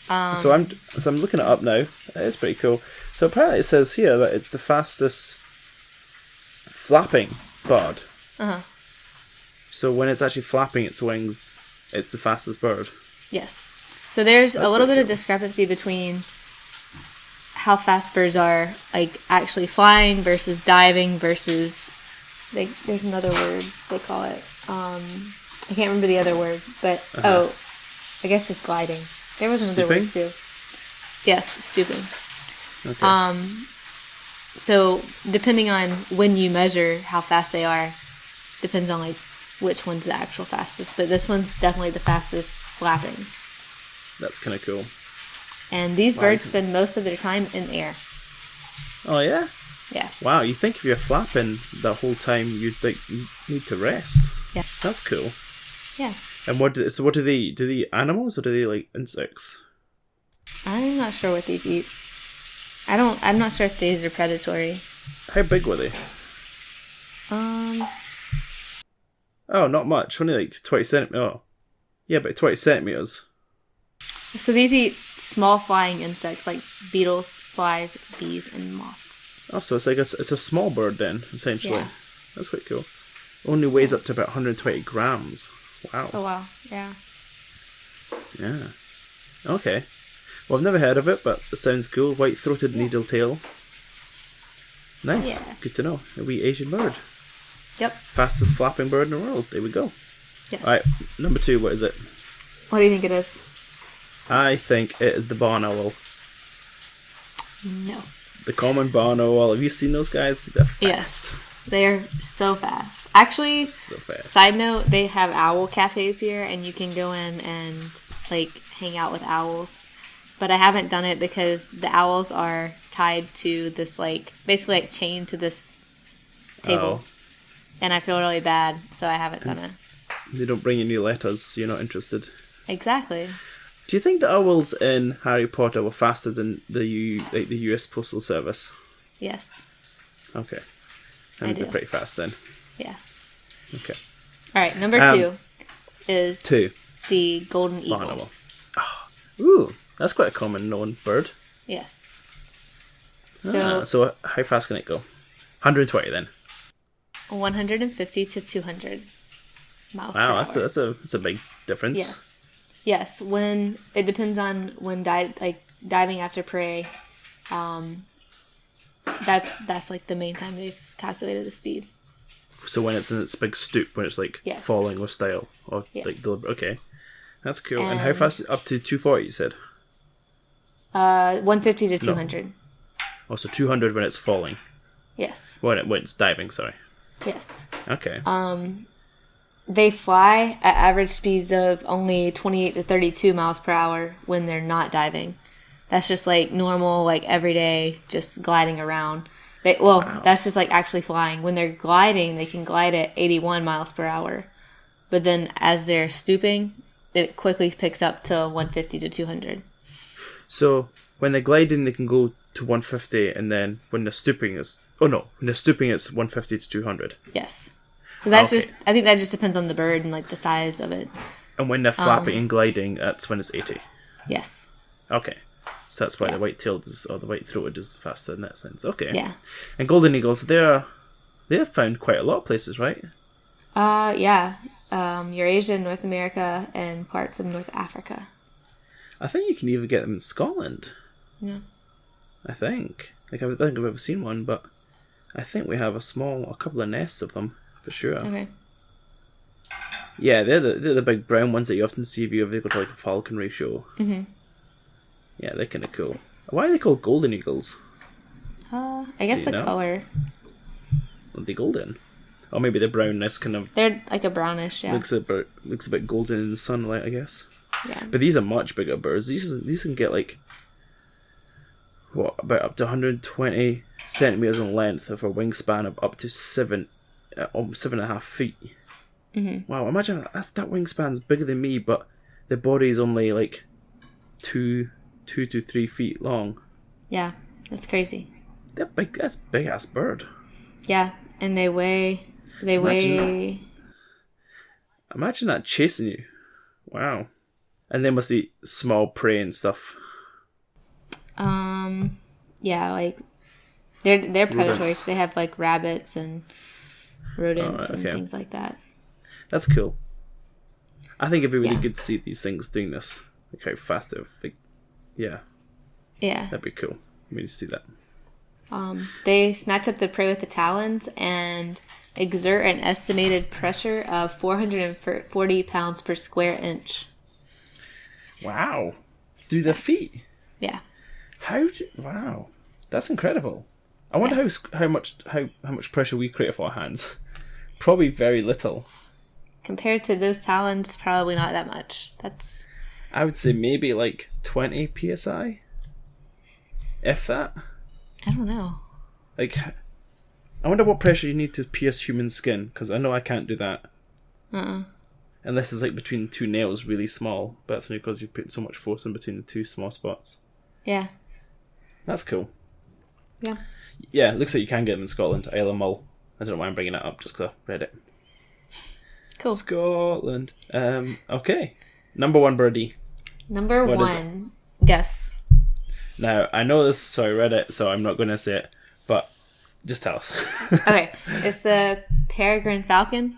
So I'm looking it up now. It's pretty cool. So apparently it says here that it's the fastest flapping bird. Uh-huh. So when it's actually flapping its wings, it's the fastest bird. Yes. So there's That's a little bit pretty of cool. discrepancy between how fast birds are, like actually flying versus diving versus, there's another word they call it. I can't remember the other word, but I guess just gliding. There was another word too. Yes, stooping. Okay. So depending on when you measure how fast they are, depends on like which one's the actual fastest. But this one's definitely the fastest flapping. That's kind of cool. And these birds spend most of their time in air. Oh, yeah? Yeah. Wow, you think if you're flapping the whole time, you need to rest. Yeah. That's cool. Yeah. And what do they eat? Do they eat animals or do they like insects? I'm not sure what these eat. I'm not sure if these are predatory. How big were they? Oh, not much. Only like 20 centimeters. Oh. Yeah, but 20 centimeters. So these eat small flying insects like beetles, flies, bees, and moths. Oh, so it's like it's a small bird then, essentially. Yeah. That's quite cool. Only weighs up to about 120 grams. Wow. Oh wow, yeah. Yeah. Okay. Well, I've never heard of it, but it sounds cool. White-throated needletail. Nice. Yeah. Good to know. A wee Asian bird. Yep. Fastest flapping bird in the world. There we go. Yes. Alright, number 2, what is it? What do you think it is? I think it is the barn owl. No. The common barn owl. Have you seen those guys? They're fast. Yes. They are so fast. Actually, So fast. side note, they have owl cafes here, and you can go in and like hang out with owls. But I haven't done it because the owls are tied to this like basically like chained to this table, and I feel really bad, so I haven't done it. They don't bring you new letters, so you're not interested. Exactly. Do you think the owls in Harry Potter were faster than the US Postal Service? Yes. Okay. I And do. they're pretty fast then. Yeah. Okay. All right. Number 2 is 2. the golden eagle. Barn owl. Oh. Ooh, that's quite a common known bird. Yes. So how fast can it go? 120 then. 150 to 200 miles per hour. Wow, that's a big difference. Yes. Yes. When it depends on when diving after prey. That's like the main time they've calculated the speed. So when it's in its big stoop, when it's like Yes. falling with style, or Yes. like deliberate. Okay, that's cool. And how fast? Up to 240, you said. 150 to 200. Oh, so 200 when it's falling. Yes. When it's diving. Sorry. Yes. Okay. They fly at average speeds of only 28 to 32 miles per hour when they're not diving. That's just like normal, like everyday, just gliding around. That's just like actually flying. When they're gliding, they can glide at 81 miles per hour. But then as they're stooping, it quickly picks up to 150 to 200. So when they're gliding, they can go to 150, and then when they're stooping, it's 150 to 200. Yes. So that's I think that just depends on the bird and like the size of it. And when they're flapping and gliding, that's when it's 80. Yes. Okay. So that's why the white-tailed or the white-throated is faster in that sense. Okay. Yeah. And golden eagles, they're found quite a lot of places, right? Yeah. Eurasia, North America, and parts of North Africa. I think you can even get them in Scotland. Yeah. I think. Like, I don't think I've ever seen one, but I think we have a couple of nests of them, for sure. Okay. Yeah, they're the big brown ones that you often see if you ever go to like a falconry show. Mm-hmm. Yeah, they're kind of cool. Why are they called golden eagles? I guess the color. Are they golden? Or maybe the brownness kind of They're like a brownish, yeah. looks a bit golden in the sunlight, I guess. Yeah. But these are much bigger birds. These can get like about up to 120 centimeters in length, with a wingspan of up to 7.5 feet. Mm-hmm. Wow! Imagine that wingspan's bigger than me, but the body's only like 2 to 3 feet long. Yeah, that's crazy. They're big. That's a big ass bird. Yeah, and they weigh. Imagine that chasing you. Wow. And they must eat small prey and stuff. Yeah, like they're predatory. Rodents. They have like rabbits and rodents and okay. things like that. That's cool. I think it'd be really good to see these things doing this. Like how fast they're yeah. That'd be cool. We need to see that. They snatch up the prey with the talons and exert an estimated pressure of 440 pounds per square inch. Wow. Through their feet? Yeah. Wow. That's incredible. I wonder how much pressure we create with our hands. Probably very little. Compared to those talons, probably not that much. I would say maybe like 20 psi. If that. I don't know. Like, I wonder what pressure you need to pierce human skin, because I know I can't do that. Unless it's like between two nails, really small. But that's only because you've put so much force in between the two small spots. Yeah. That's cool. Yeah. Yeah, it looks like you can get them in Scotland. Isle of Mull. I don't know why I'm bringing that up, just because I read it. Cool. Scotland. Okay. Number one birdie. Number What one. Guess. Now, I know this, so I read it, so I'm not going to say it, but just tell us. Okay. It's the peregrine falcon.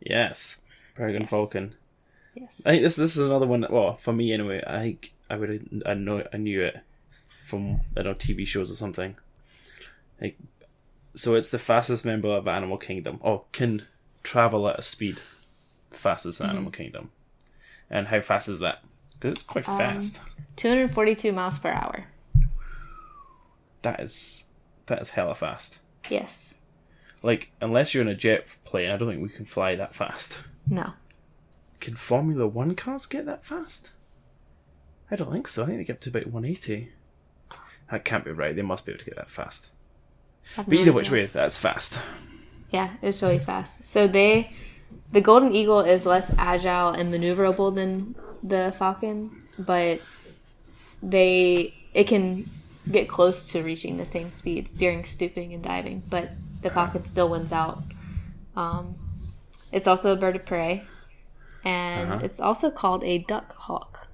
Yes. Peregrine falcon. Yes. I think this is another one that, well, for me anyway, I think I knew it from, I don't know, TV shows or something. Like, so it's the fastest member of Animal Kingdom, or can travel at a speed fastest in Animal Kingdom. And how fast is that? Because it's quite fast. 242 miles per hour. That is hella fast. Yes. Like, unless you're in a jet plane, I don't think we can fly that fast. No. Can Formula 1 cars get that fast? I don't think so. I think they get up to about 180. That can't be right. They must be able to get that fast. But either which way, that's fast. Yeah, it's really fast. So the golden eagle is less agile and maneuverable than the falcon, but it can get close to reaching the same speeds during stooping and diving, but the falcon still wins out. It's also a bird of prey, and it's also called a duck hawk.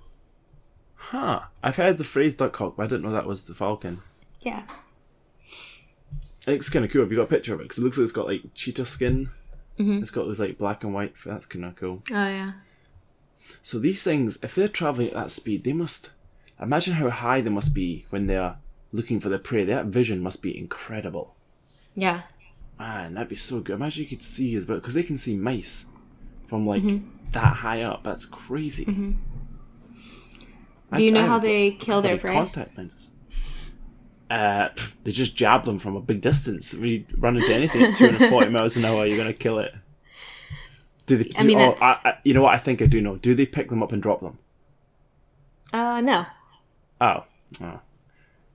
Huh. I've heard the phrase duck hawk, but I didn't know that was the falcon. Yeah. It looks kind of cool. Have you got a picture of it? Because it looks like it's got like cheetah skin. It's got this like black and white. That's kind of cool. Oh, yeah. So these things, if they're traveling at that speed, they must... Imagine how high they must be when they're looking for their prey. That vision must be incredible. Yeah. Man, that'd be so good. Imagine you could see as well, because they can see mice from like that high up. That's crazy. Mm-hmm. Do you know how they kill their prey? Contact lenses. They just jab them from a big distance. When you run into anything at 240 miles an hour, you're gonna kill it. Do they? You know what? I think I do know. Do they pick them up and drop them? No. Oh.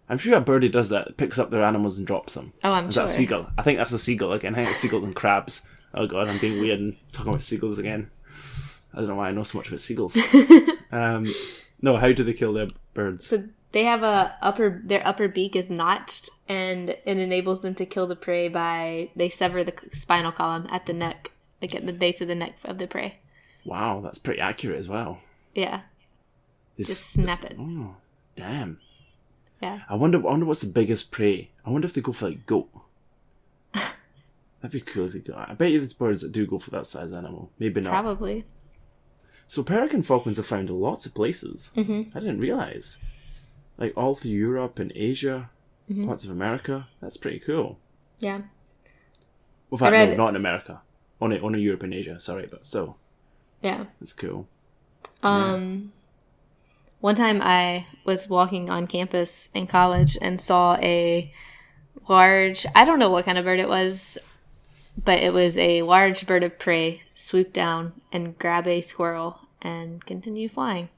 I'm sure a birdie does that. It picks up their animals and drops them. Oh, I'm sure. Is that a seagull? I think that's a seagull again. I think it's seagulls and crabs. Oh god, I'm being weird and talking about seagulls again. I don't know why I know so much about seagulls. No, how do they kill their birds? So they have their upper beak is notched, and it enables them to kill the prey by they sever the spinal column at the neck, like at the base of the neck of the prey. Wow, that's pretty accurate as well. Yeah. Just snap it. Oh, damn. Yeah. I wonder what's the biggest prey. I wonder if they go for like goat. That'd be cool if they go. I bet you there's birds that do go for that size animal. Maybe not. Probably. So peregrine falcons are found in lots of places. Mm-hmm. I didn't realise. Like all through Europe and Asia, parts of America. That's pretty cool. Yeah. Well, in fact, no, not in America. Only Europe and Asia. Sorry, but still. Yeah. That's cool. One time I was walking on campus in college and saw a large, I don't know what kind of bird it was, but it was a large bird of prey swoop down and grab a squirrel and continue flying.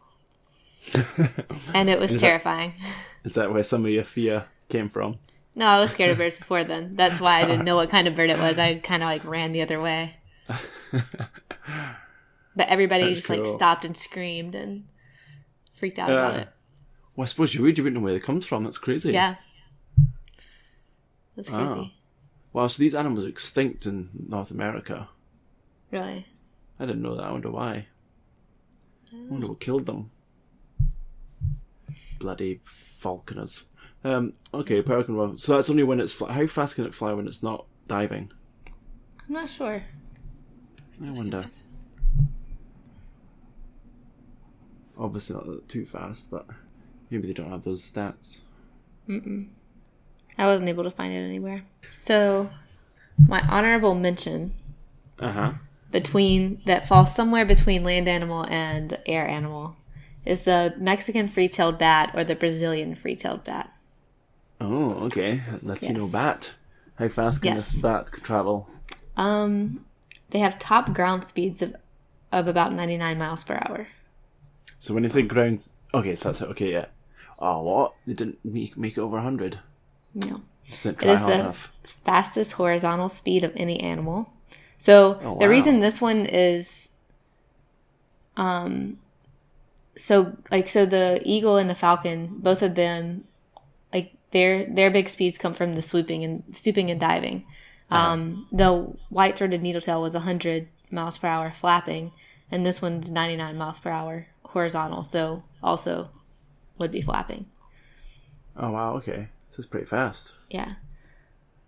And it was terrifying. Is that where some of your fear came from? No, I was scared of birds before then. That's why I didn't know what kind of bird it was. I kind of like ran the other way. But everybody just like stopped and screamed and freaked out about it. Well, I suppose you would. You wouldn't know where it comes from. That's crazy. Yeah. That's crazy. Wow, so these animals are extinct in North America. Really? I didn't know that. I wonder why. I wonder what killed them. Bloody falconers. Okay, peregrine. So that's only when it's... How fast can it fly when it's not diving? I'm not sure. I wonder. Obviously not too fast, but maybe they don't have those stats. I wasn't able to find it anywhere. So, my honorable mention that falls somewhere between land animal and air animal is the Mexican free-tailed bat or the Brazilian free-tailed bat. Oh, okay. Latino bat. How fast can this bat travel? They have top ground speeds of about 99 miles per hour. So when they say ground... Okay, so that's it. Okay, yeah. Oh, what? They didn't make it over 100? No. Just didn't it try is hard the enough. fastest horizontal speed of any animal. So the reason this one is... So the eagle and the falcon, both of them, like their big speeds come from the stooping and diving. The white-throated needletail was 100 miles per hour flapping, and this one's 99 miles per hour horizontal, so also would be flapping. Oh wow, okay. So it's pretty fast. Yeah.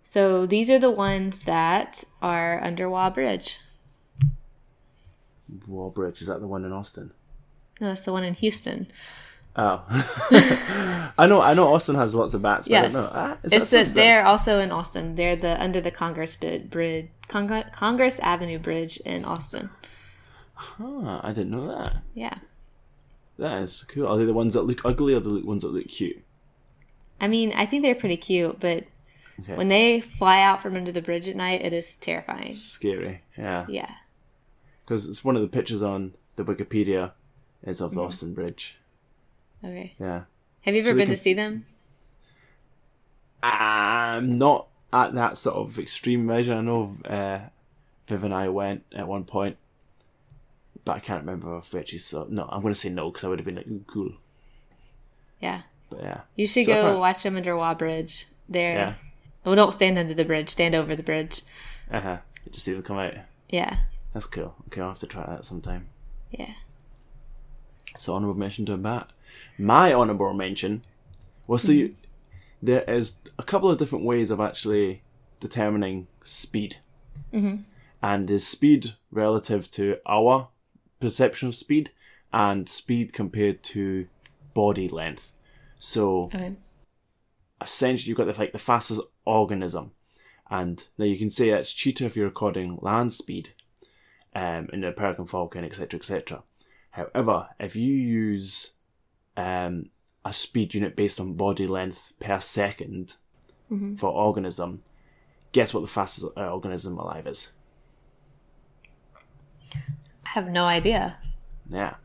So these are the ones that are under Wall Bridge. Wall Bridge, is that the one in Austin? No, that's the one in Houston. Oh. I know Austin has lots of bats, but yes. I don't know. They're also in Austin. They're under the Congress Avenue Bridge in Austin. Huh, I didn't know that. Yeah. That is cool. Are they the ones that look ugly or the ones that look cute? I mean, I think they're pretty cute, but when they fly out from under the bridge at night, it is terrifying. Scary, yeah. Yeah. Because it's one of the pictures on the Wikipedia is of the Austin Bridge. Okay. Yeah. Have you ever been to see them? Not at that sort of extreme measure. I know Viv and I went at one point, but I can't remember if we actually saw... No, I'm going to say no, because I would have been like, ooh, cool. Yeah. But yeah. You should go watch them under Wall Bridge. Yeah. Well, don't stand under the bridge. Stand over the bridge. You just see them come out. Yeah. That's cool. Okay, I'll have to try that sometime. Yeah. So honourable mention to a bat. My honourable mention... Well, there is a couple of different ways of actually determining speed. Mm-hmm. And there's speed relative to our perception of speed and speed compared to body length. So essentially you've got the fastest organism, And now you can say that's cheetah if you're recording land speed in the Peregrine Falcon, etc., etc. However, if you use a speed unit based on body length per second for organism, guess what the fastest organism alive is? I have no idea. Yeah.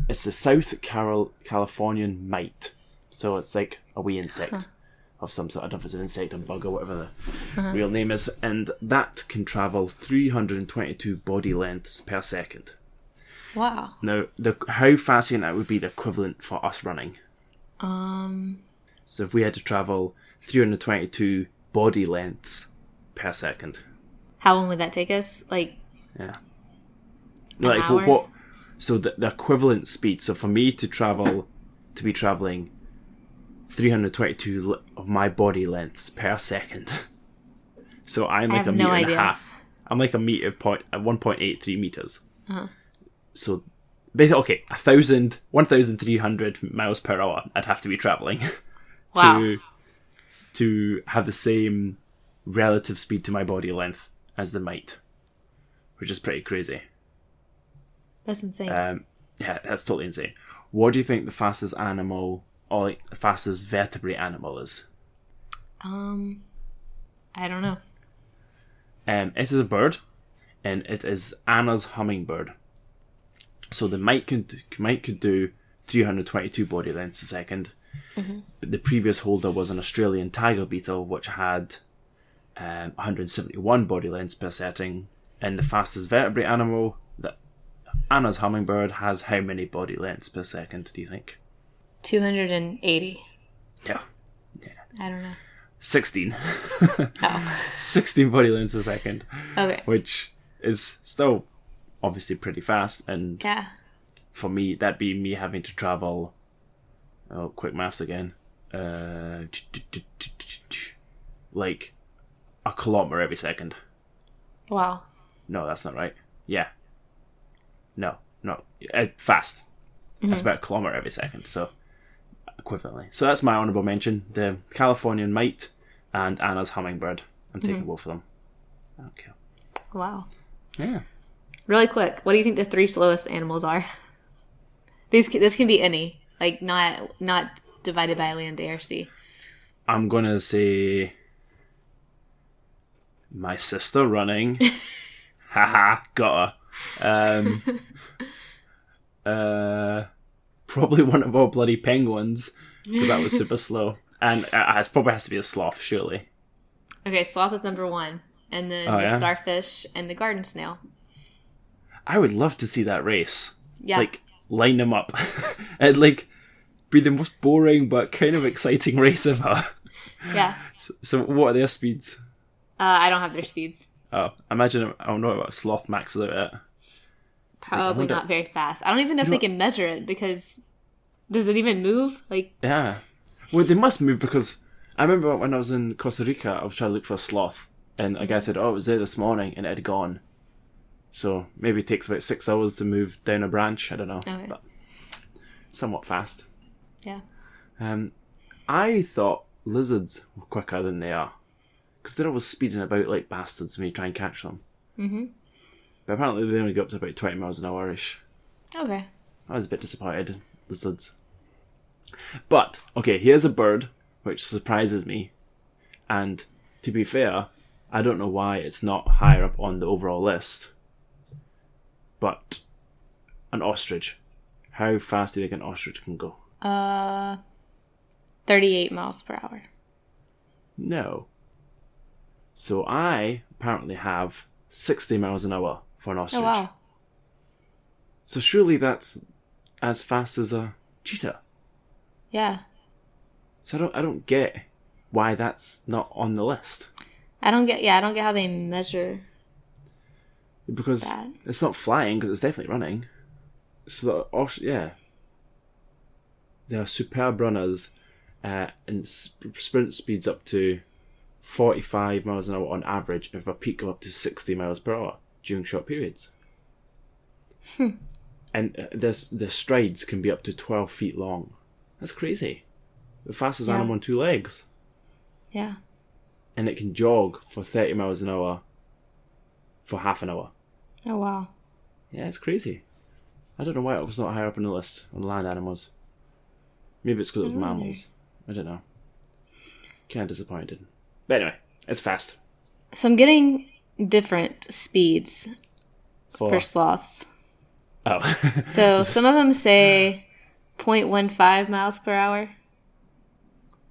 It's the South Californian mite. So it's like a wee insect of some sort. I don't know if it's an insect or bug or whatever the real name is. And that can travel 322 body lengths per second. Wow. Now, how fast do you think that would be the equivalent for us running? So if we had to travel 322 body lengths per second. How long would that take us? Like, yeah. an hour? What? So the equivalent speed. So for me to be traveling 322 of my body lengths per second. So I'm like a meter and a half. I'm like a meter point at 1.83 meters. So basically, 1,300 miles per hour I'd have to be traveling to have the same relative speed to my body length as the mite, which is pretty crazy. That's insane. Yeah, that's totally insane. What do you think the fastest animal, or like the fastest vertebrate animal is? I don't know. It is a bird, and it is Anna's hummingbird. So the mite could do 322 body lengths a second. But the previous holder was an Australian tiger beetle, which had 171 body lengths per setting. And the fastest vertebrate animal, Anna's hummingbird, has how many body lengths per second, do you think? 280. Yeah. I don't know. 16. Oh. 16 body lengths per second. Okay. Which is still obviously pretty fast. And yeah. For me, that'd be me having to travel... Oh, quick maths again. Like a kilometer every second. Wow. No, that's not right. Yeah. No. Fast. That's about a kilometer every second, so equivalently. So that's my honourable mention. The Californian mite and Anna's hummingbird. I'm taking both of them. Okay. Wow. Yeah. Really quick, what do you think the 3 slowest animals are? This can be any. Like, not divided by land, air, sea. I'm going to say my sister running. Haha, got her. Probably one of our bloody penguins, because that was super slow. And it probably has to be a sloth, surely. Okay, sloth is number 1. And then the starfish and the garden snail. I would love to see that race. Yeah. Like, line them up. And, like, be the most boring but kind of exciting race ever. Yeah. So what are their speeds? I don't have their speeds. Oh, imagine, I don't know what sloth maxes out at. Probably not very fast. I don't even know if they can measure it, because does it even move? Like, yeah. Well, they must move, because I remember when I was in Costa Rica, I was trying to look for a sloth, and a guy said, oh, it was there this morning, and it had gone. So maybe it takes about 6 hours to move down a branch. I don't know. Okay. But somewhat fast. Yeah. I thought lizards were quicker than they are, because they're always speeding about like bastards when you try and catch them. But apparently they only go up to about 20 miles an hour-ish. Okay. I was a bit disappointed in lizards. But, okay, here's a bird which surprises me. And, to be fair, I don't know why it's not higher up on the overall list. But, an ostrich. How fast do you think an ostrich can go? 38 miles per hour. No. So I apparently have 60 miles an hour for an ostrich. Oh, wow. So surely that's as fast as a cheetah. Yeah. So I don't get why that's not on the list. I don't get how they measure. Because that. It's not flying, because it's definitely running. So they are superb runners, and sprint speeds up to 45 miles an hour on average, with a peak of up to 60 miles per hour during short periods. And their strides can be up to 12 feet long. That's crazy. The fastest animal on 2 legs. Yeah. and it can jog for 30 miles an hour for half an hour. Oh, wow. Yeah, it's crazy. I don't know why it was not higher up on the list on land animals. Maybe it's because it was mammals. I don't know. Kind of disappointed. But anyway, it's fast. So I'm getting different speeds for sloths. Oh. So some of them say 0.15 miles per hour.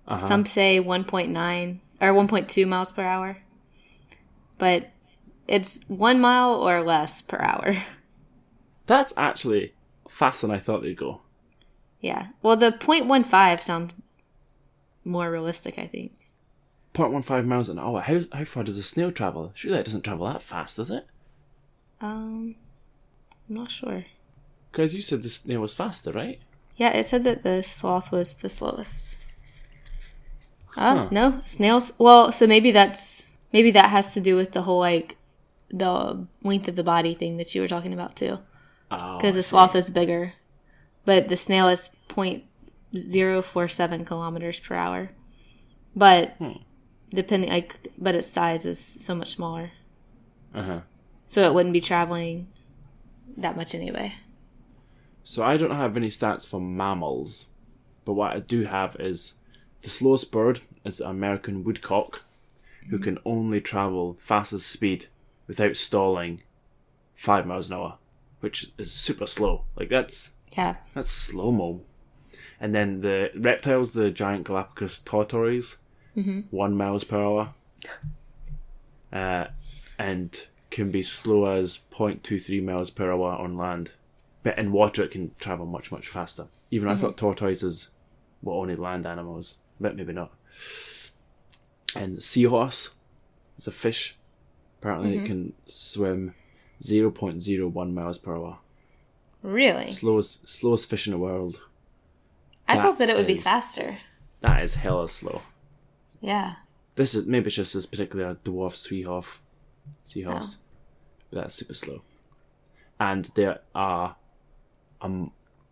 Uh-huh. Some say 1.9 or 1.2 miles per hour. But it's 1 mile or less per hour. That's actually faster than I thought they'd go. Yeah. Well, the 0.15 sounds more realistic, I think. 0.15 miles an hour. How far does a snail travel? Surely it doesn't travel that fast, does it? I'm not sure. Because you said the snail was faster, right? Yeah, it said that the sloth was the slowest. Oh, no. Snails. Well, so maybe that has to do with the whole, like, the length of the body thing that you were talking about, too. Oh, because the sloth is bigger. But the snail is 0.047 kilometers per hour. But but its size is so much smaller. Uh-huh. So it wouldn't be traveling that much anyway. So I don't have any stats for mammals, but what I do have is the slowest bird is the American woodcock, who can only travel fastest speed without stalling 5 miles an hour, which is super slow. Like that's slow-mo. And then the reptiles, the giant Galapagos tortoise, 1 miles per hour, and can be slow as 0.23 miles per hour on land. But in water it can travel much, much faster. Even I thought tortoises were only land animals, but maybe not. And the seahorse is a fish. Apparently it can swim 0.01 miles per hour. Really? Slowest fish in the world. I thought that it would be faster. That is hella slow. Yeah. Maybe it's just this particular dwarf seahorse. But that's super slow. And there are a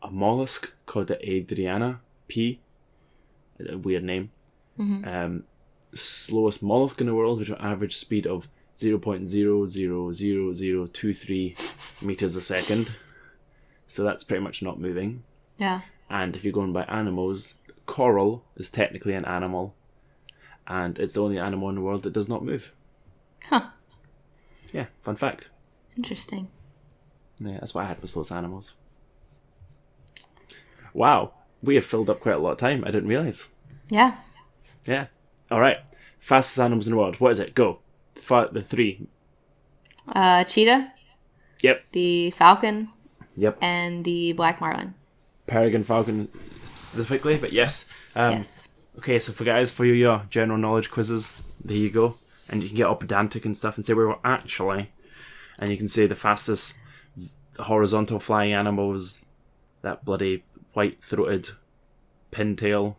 mollusk called the Adriana P. A weird name. Slowest mollusk in the world with an average speed of 0.00023 meters a second. So that's pretty much not moving. Yeah. And if you're going by animals, coral is technically an animal. And it's the only animal in the world that does not move. Huh. Yeah, fun fact. Interesting. Yeah, that's what I had with those animals. Wow, we have filled up quite a lot of time. I didn't realise. Yeah. Yeah. All right. Fastest animals in the world. What is it? Go. The 3. Cheetah. Yep. The falcon. Yep. And the black marlin. Peregrine falcon specifically, but yes. Yes. Okay, so for your general knowledge quizzes, there you go. And you can get all pedantic and stuff and say, well, actually, and you can say the fastest horizontal flying animal was that bloody white-throated pintail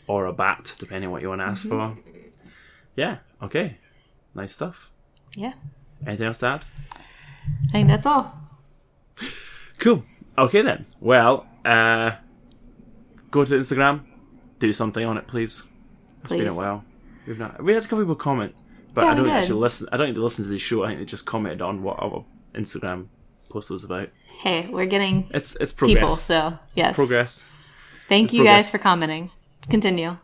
or a bat, depending on what you want to ask for. Yeah, okay. Nice stuff. Yeah. Anything else to add? I think that's all. Cool. Okay then. Well, go to Instagram, do something on it, please. It's been a while. We had a couple people comment, but I don't actually listen. I don't think they listen to the show. I think they just commented on what our Instagram post was about. Hey, we're getting it's progress. People, so yes, progress. Thank you guys for commenting. Continue.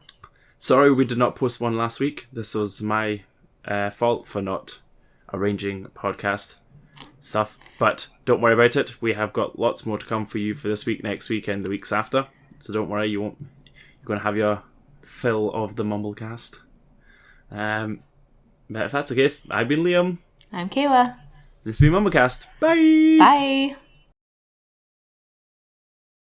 Sorry, we did not post one last week. This was my fault for not arranging podcast stuff, but don't worry about it. We have got lots more to come for you for this week, next week, and the weeks after. So don't worry, you're going to have your fill of the MumbleCast. But if that's the case, I've been Liam. I'm Kayla. This has been MumbleCast. Bye. Bye.